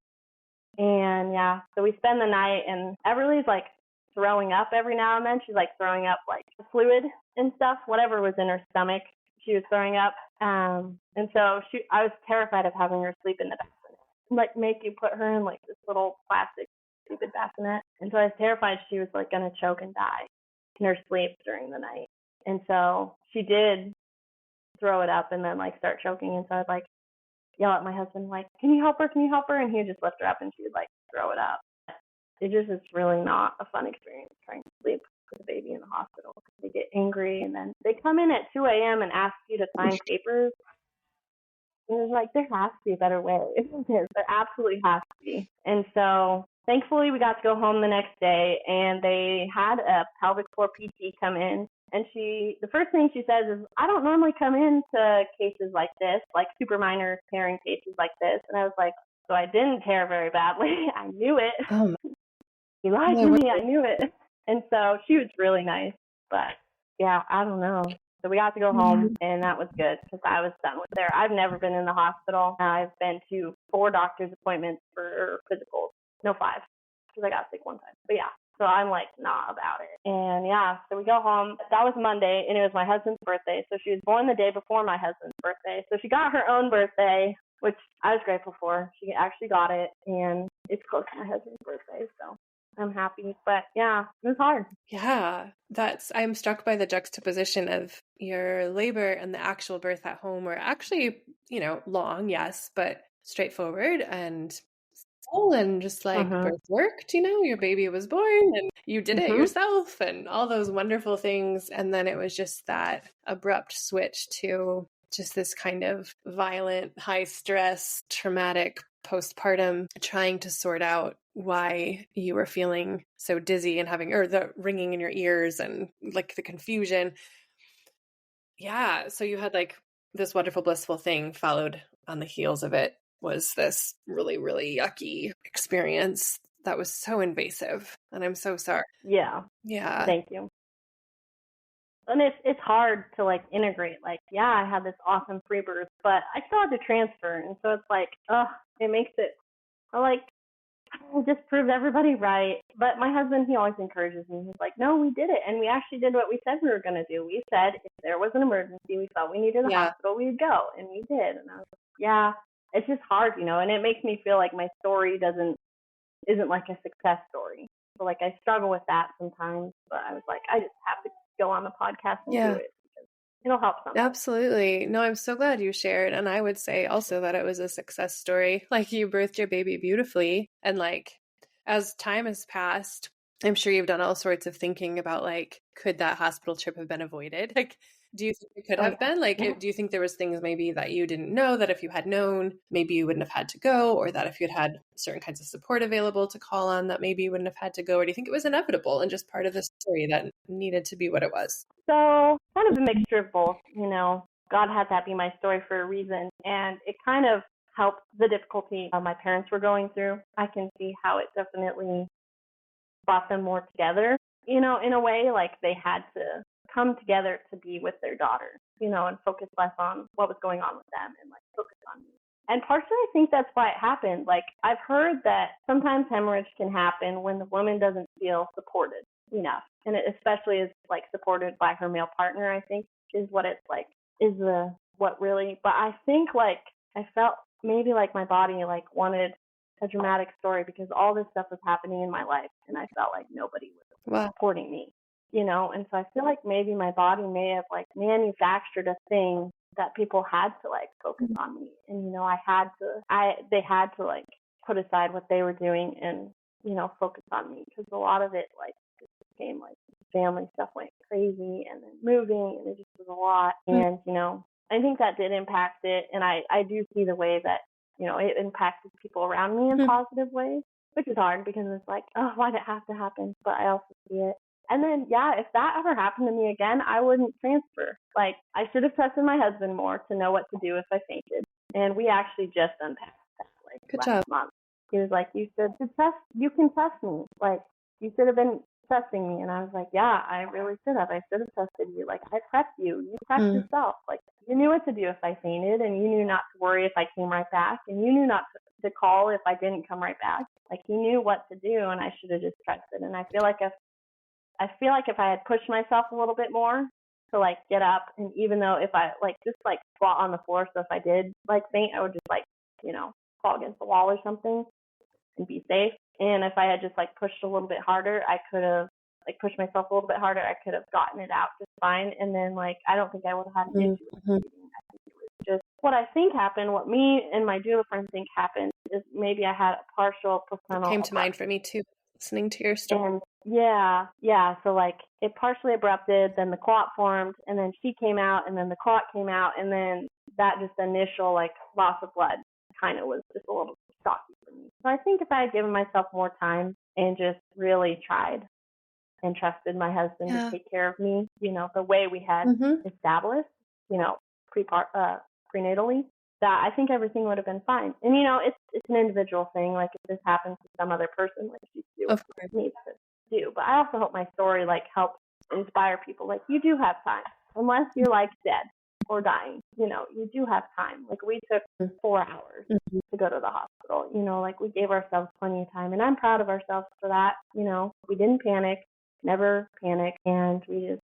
S1: And yeah, so we spend the night, and Everly's like throwing up every now and then. She's like throwing up like fluid and stuff, whatever was in her stomach, she was throwing up. And so I was terrified of having her sleep in the bassinet, like make you put her in like this little plastic stupid bassinet. And so I was terrified she was like going to choke and die in her sleep during the night. And so she did throw it up and then like start choking. And so I'd like yell at my husband, like, can you help her? Can you help her? And he would just lift her up and she would like throw it up. It just is really not a fun experience trying to sleep with a baby in the hospital. They get angry and then they come in at 2 a.m. and ask you to sign papers. And it's like, there has to be a better way. There absolutely has to be. And so thankfully we got to go home the next day, and they had a pelvic floor PT come in. And the first thing she says is, I don't normally come into cases like this, like super minor tearing cases like this. And I was like, so I didn't tear very badly. I knew it. He lied to me. I knew it. And so she was really nice. But yeah, I don't know. So we got to go home, and that was good because I was done with there. I've never been in the hospital. I've been to 4 doctor's appointments for physicals. No, 5, because I got sick one time. But yeah, so I'm like, nah about it. And yeah, so we go home. That was Monday, and it was my husband's birthday. So she was born the day before my husband's birthday. So she got her own birthday, which I was grateful for. She actually got it, and it's close to my husband's birthday, so I'm happy. But yeah, it was hard.
S2: Yeah, I'm struck by the juxtaposition of your labor and the actual birth at home were actually, long, yes, but straightforward and full, and just like birth worked, your baby was born and you did it yourself and all those wonderful things. And then it was just that abrupt switch to just this kind of violent, high stress, traumatic postpartum, trying to sort out why you were feeling so dizzy and or the ringing in your ears and like the confusion. Yeah. So you had like this wonderful, blissful thing followed on the heels of it was this really, really yucky experience that was so invasive. And I'm so sorry.
S1: Yeah.
S2: Yeah.
S1: Thank you. And it's hard to like integrate. Like, yeah, I had this awesome free birth, but I still had to transfer. And so it's like, it makes it, I just proved everybody right. But my husband, he always encourages me. He's like, no, we did it. And we actually did what we said we were going to do. We said if there was an emergency, we felt we needed a hospital, we'd go. And we did. And I was like, yeah, it's just hard, and it makes me feel like my story isn't like a success story. So like I struggle with that sometimes, but I was like, I just have to go on the podcast and do it because it'll help somebody.
S2: Absolutely. No, I'm so glad you shared. And I would say also that it was a success story. Like, you birthed your baby beautifully. And like, as time has passed, I'm sure you've done all sorts of thinking about like, could that hospital trip have been avoided? Like, do you think it could have been? Like, do you think there was things maybe that you didn't know that if you had known, maybe you wouldn't have had to go, or that if you'd had certain kinds of support available to call on, that maybe you wouldn't have had to go? Or do you think it was inevitable and just part of the story that needed to be what it was?
S1: So kind of a mixture of both, God had that be my story for a reason. And it kind of helped the difficulty my parents were going through. I can see how it definitely brought them more together, in a way, like they had to come together to be with their daughter, and focus less on what was going on with them and like focus on me. And partially I think that's why it happened. Like, I've heard that sometimes hemorrhage can happen when the woman doesn't feel supported enough. And it especially is like supported by her male partner, I think, is what it's like is what really, but I think like I felt maybe like my body like wanted a dramatic story because all this stuff was happening in my life and I felt like nobody was supporting me, and so I feel like maybe my body may have like manufactured a thing that people had to like focus on me, and they had to like put aside what they were doing and focus on me, because a lot of it like just became like family stuff went crazy, and then moving, and it just was a lot. And I think that did impact it, and I do see the way that it impacted people around me in positive ways, which is hard because it's like, oh, why did it have to happen? But I also see it. And then, if that ever happened to me again, I wouldn't transfer. Like, I should have trusted my husband more to know what to do if I fainted. And we actually just unpacked that, like,
S2: Good
S1: last
S2: job.
S1: month. He was like, you can trust me. Like, you should have been trusting me. And I was like, yeah, I really should have. I should have trusted you. Like, I prepped you. You prepped yourself. Like, you knew what to do if I fainted, and you knew not to worry if I came right back, and you knew not to call if I didn't come right back. Like, he knew what to do, and I should have just trusted. And I feel like if I had pushed myself a little bit more to like get up, and even though if I like just like squat on the floor, so if I did like faint, I would just like, fall against the wall or something and be safe. And if I had just like pushed a little bit harder, I could have like pushed myself a little bit harder. I could have gotten it out just fine. And then like, I don't think I would have had an issue with breathing. I think it was just what I think happened. What me and my doula friend think happened is maybe I had a partial placental.
S2: It came to mind for me too, listening to your story.
S1: And so like it partially abrupted, then the clot formed, and then she came out, and then the clot came out, and then that just initial like loss of blood kind of was just a little shocking for me. So I think if I had given myself more time and just really tried and trusted my husband to take care of me, the way we had established, prenatally, that I think everything would have been fine. And it's an individual thing. Like if this happens to some other person, like she needs to do. But I also hope my story like helps inspire people. Like you do have time, unless you're like dead or dying. You do have time. Like we took 4 hours to go to the hospital. Like we gave ourselves plenty of time, and I'm proud of ourselves for that. We didn't panic, never panic, and we just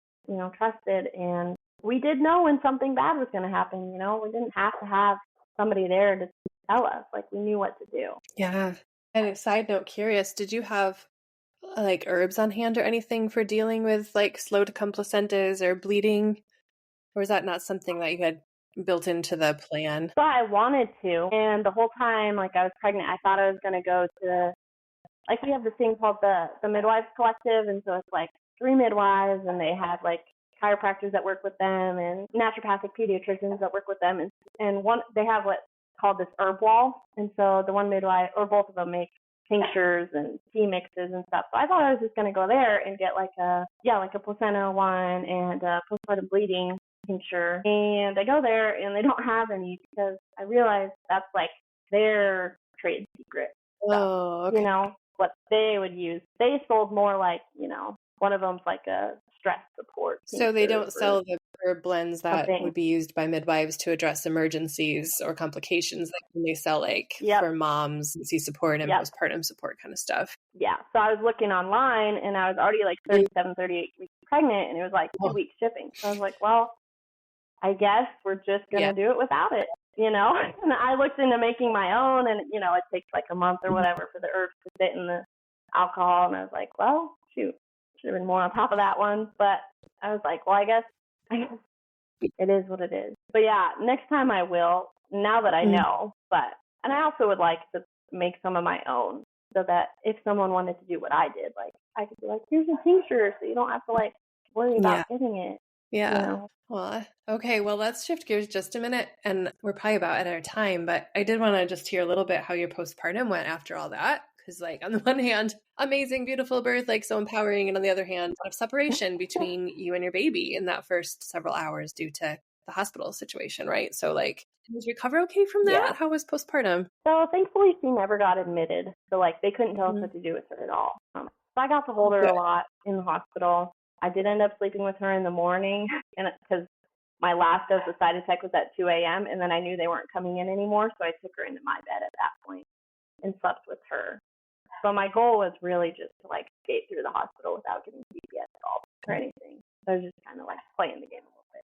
S1: trusted, and we did know when something bad was going to happen. We didn't have to have somebody there to tell us. Like we knew what to do.
S2: Yeah. And a side note, curious, did you have like herbs on hand or anything for dealing with like slow to come placentas or bleeding? Or was that not something that you had built into the plan?
S1: So I wanted to. And the whole time, like I was pregnant, I thought I was going to go to, like we have this thing called the Midwives Collective. And so it's like 3 midwives, and they have like chiropractors that work with them and naturopathic pediatricians that work with them. And one, they have what's called this herb wall. And so the one midwife, or both of them, make tinctures and tea mixes and stuff. So I thought I was just going to go there and get like a placenta one and a postpartum bleeding tincture. And I go there and they don't have any, because I realized that's like their trade secret stuff.
S2: Oh, okay.
S1: What they would use. They sold more like, one of them's like a stress support.
S2: So they don't sell the herb blends that would be used by midwives to address emergencies or complications. Like when they sell like for moms, support and postpartum support kind of stuff.
S1: Yeah. So I was looking online, and I was already like 37, 38 weeks pregnant, and it was like 2 weeks shipping. So I was like, well, I guess we're just going to do it without it, And I looked into making my own, and, it takes like a month or whatever for the herbs to sit in the alcohol. And I was like, well, shoot. Should have been more on top of that one, but I was like, well, I guess it is what it is. But yeah, next time I will, now that I know. And I also would like to make some of my own, so that if someone wanted to do what I did, like I could be like, here's a tincture, so you don't have to like worry about getting it.
S2: Yeah. Well, okay. Well, let's shift gears just a minute, and we're probably about at our time, but I did want to just hear a little bit how your postpartum went after all that. Because like on the one hand, amazing, beautiful birth, like so empowering. And on the other hand, a lot of separation between you and your baby in that first several hours due to the hospital situation, right? So like, did you recover okay from that? Yeah. How was postpartum?
S1: So thankfully she never got admitted. So like they couldn't tell us what to do with her at all. So I got to hold her a lot in the hospital. I did end up sleeping with her in the morning, and because my last dose of Cytotec was at 2 a.m. and then I knew they weren't coming in anymore. So I took her into my bed at that point and slept with her. So my goal was really just to like skate through the hospital without getting CPS at all or anything. So I was just kind of like playing the game a little bit.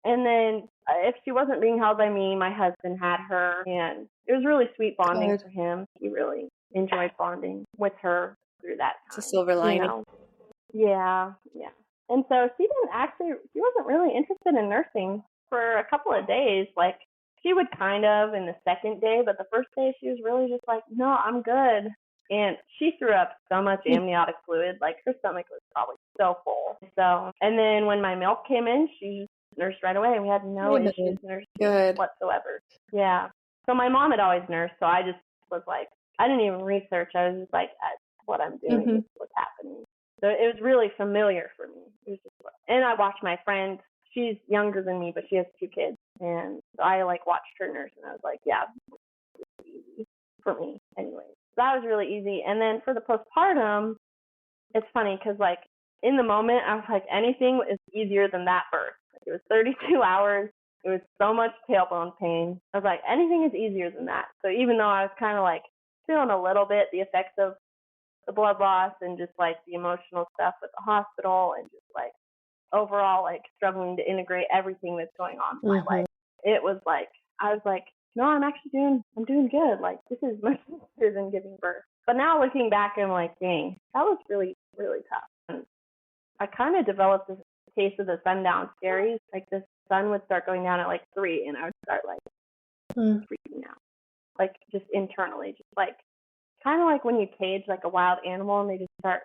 S1: And then if she wasn't being held by me, my husband had her, and it was really sweet bonding for him. He really enjoyed bonding with her through that time.
S2: It's a silver lining.
S1: You know? Yeah. And so she wasn't really interested in nursing for a couple of days. Like, she would kind of in the second day, but the first day she was really just like, no, I'm good. And she threw up so much amniotic fluid, like her stomach was probably so full. So, and then when my milk came in, she nursed right away. We had no issues nursing whatsoever. Yeah. So my mom had always nursed, so I just was like, I didn't even research. I was just like, that's what I'm doing, this is what's happening. So it was really familiar for me. It was just, and I watched my friend. She's younger than me, but she has 2 kids, and so I like watched her nurse, and I was like, yeah, it's easy for me anyway. So that was really easy. And then for the postpartum, it's funny because like in the moment, I was like, anything is easier than that birth. Like, it was 32 hours. It was so much tailbone pain. I was like, anything is easier than that. So even though I was kind of like feeling a little bit the effects of the blood loss and just like the emotional stuff with the hospital and just like overall like struggling to integrate everything that's going on in my life, it was like, I was like, no, I'm doing good. Like, this is much easier than giving birth. But now looking back, I'm like, dang, that was really, really tough. And I kind of developed this case of the sundown scaries. Like, the sun would start going down at like 3, and I would start like freaking out, like just internally, just like kind of like when you cage like a wild animal and they just start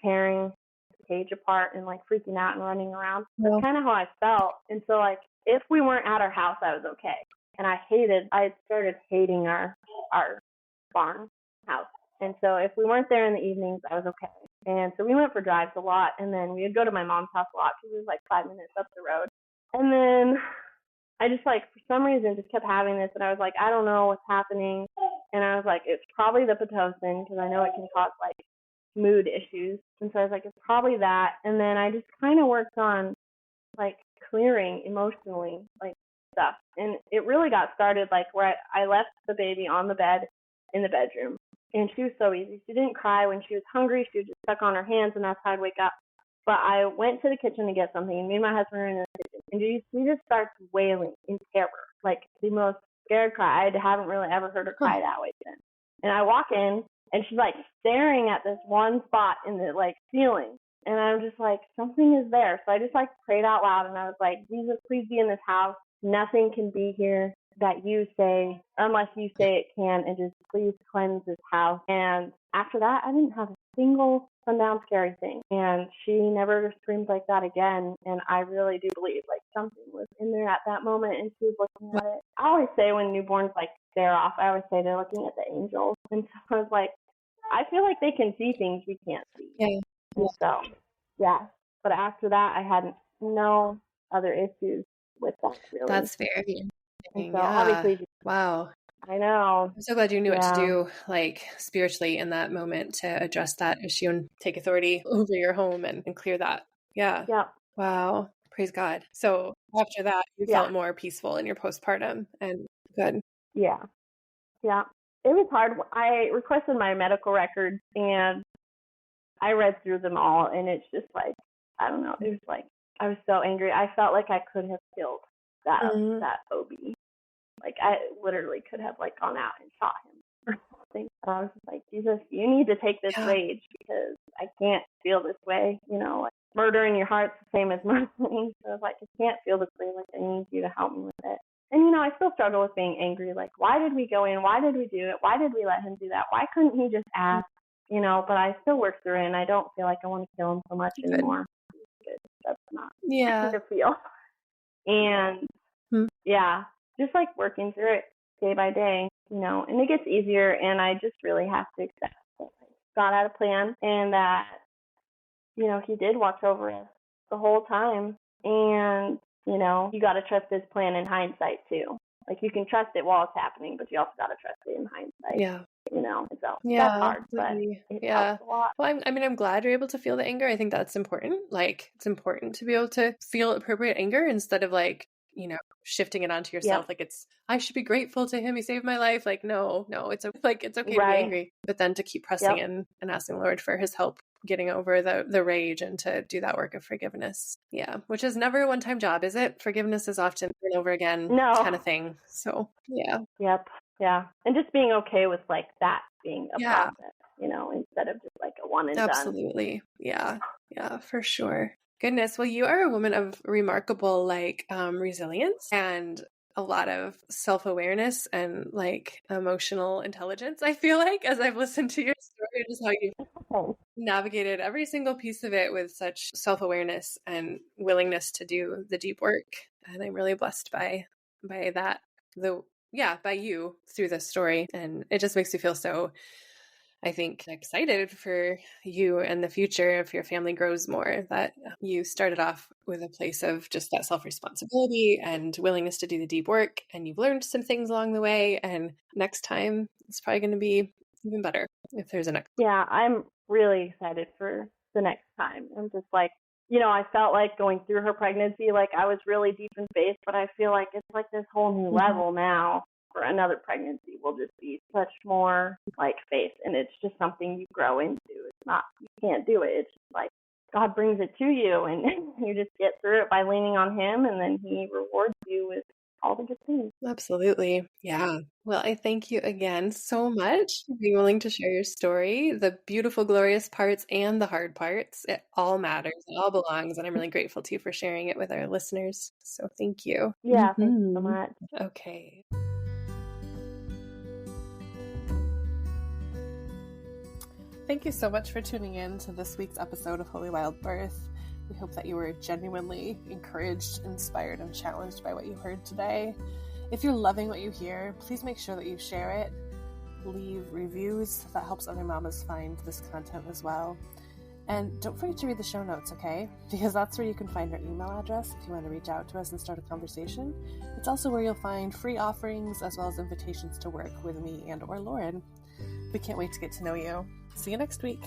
S1: tearing the cage apart and like freaking out and running around. That's kind of how I felt. And so like if we weren't at our house, I was okay. And I had started hating our barn house. And so if we weren't there in the evenings, I was okay. And so we went for drives a lot, and then we would go to my mom's house a lot because it was like 5 minutes up the road. And then I just like, for some reason, just kept having this, and I was like, I don't know what's happening. And I was like, it's probably the Pitocin because I know it can cause like mood issues. And so I was like, it's probably that. And then I just kind of worked on like clearing emotionally, like stuff. And it really got started like where I left the baby on the bed in the bedroom. And she was so easy. She didn't cry when she was hungry. She would just suck on her hands, and that's how I'd wake up. But I went to the kitchen to get something, and me and my husband were in the kitchen. And she just starts wailing in terror, like the most scared cry. I haven't really ever heard her cry that way then. And I walk in, and she's like staring at this one spot in the like ceiling. And I'm just like, something is there. So I just like prayed out loud, and I was like, Jesus, please be in this house. Nothing can be here that you say, unless you say it can, and just please cleanse this house. And after that, I didn't have a single sundown scary thing. And she never screamed like that again. And I really do believe like something was in there at that moment, and she was looking at it. I always say when newborns like stare off, I always say they're looking at the angels. And so I was like, I feel like they can see things we can't see.
S2: Yeah.
S1: And so, yeah. But after that, I had no other issues with that, really.
S2: That's very
S1: interesting. So obviously,
S2: wow.
S1: I know.
S2: I'm so glad you knew what to do, like spiritually in that moment to address that issue and take authority over your home and clear that. Yeah.
S1: Yeah.
S2: Wow. Praise God. So after that, you felt more peaceful in your postpartum and good.
S1: Yeah. Yeah. It was hard. I requested my medical records, and I read through them all, and it's just like, I don't know. It was like, I was so angry. I felt like I could have killed that OB. Like, I literally could have like gone out and shot him or something. And I was just like, Jesus, you need to take this rage, because I can't feel this way. You know, like murder in your heart's the same as murdering. So I was like, I can't feel this way. Like, I need you to help me with it. And, you know, I still struggle with being angry. Like, why did we go in? Why did we do it? Why did we let him do that? Why couldn't he just ask? You know, but I still work through it, and I don't feel like I want to kill him so much anymore. That's not how to feel. And just like working through it day by day, you know, and it gets easier, and I just really have to accept that God had a plan, and that, you know, he did watch over us the whole time. And, you know, you got to trust his plan in hindsight too. Like, you can trust it while it's happening, but you also got to trust it in hindsight. Yeah. You know, so that's hard, but it helps a lot.
S2: Well, I'm glad you're able to feel the anger. I think that's important. Like, it's important to be able to feel appropriate anger instead of like, you know, shifting it onto yourself. Like, I should be grateful to him. He saved my life. Like, no, it's okay to be angry, but then to keep pressing in and asking the Lord for his help getting over the rage and to do that work of forgiveness. Yeah. Which is never a one-time job, is it? Forgiveness is often an over again kind of thing. So yeah.
S1: Yep. Yeah. And just being okay with like that being a
S2: Yeah.
S1: process, you know, instead of just like a one and done.
S2: Absolutely. Yeah. Yeah, for sure. Goodness. Well, you are a woman of remarkable like resilience and a lot of self-awareness and like emotional intelligence, I feel like, as I've listened to your story, just how you navigated every single piece of it with such self-awareness and willingness to do the deep work. And I'm really blessed by that, by you through this story. And it just makes me feel so, I think, excited for you and the future if your family grows more, that you started off with a place of just that self-responsibility and willingness to do the deep work. And you've learned some things along the way. And next time it's probably going to be even better if there's a next.
S1: Yeah, I'm really excited for the next time. I'm just like, you know, I felt like going through her pregnancy, like I was really deep in faith, but I feel like it's like this whole new level now. For another pregnancy will just be such more like faith, and it's just something you grow into. It's not, you can't do it. It's just like God brings it to you, and you just get through it by leaning on Him, and then He rewards you with all the good things.
S2: Absolutely. Yeah. Well, I thank you again so much for being willing to share your story, the beautiful, glorious parts and the hard parts. It all matters. It all belongs. And I'm really grateful to you for sharing it with our listeners. So thank you.
S1: Yeah, thank you so much.
S2: Okay. Thank you so much for tuning in to this week's episode of Holy Wild Birth. We hope that you were genuinely encouraged, inspired, and challenged by what you heard today. If you're loving what you hear, please make sure that you share it. Leave reviews. That helps other mamas find this content as well. And don't forget to read the show notes, okay? Because that's where you can find our email address if you want to reach out to us and start a conversation. It's also where you'll find free offerings as well as invitations to work with me and or Lauren. We can't wait to get to know you. See you next week.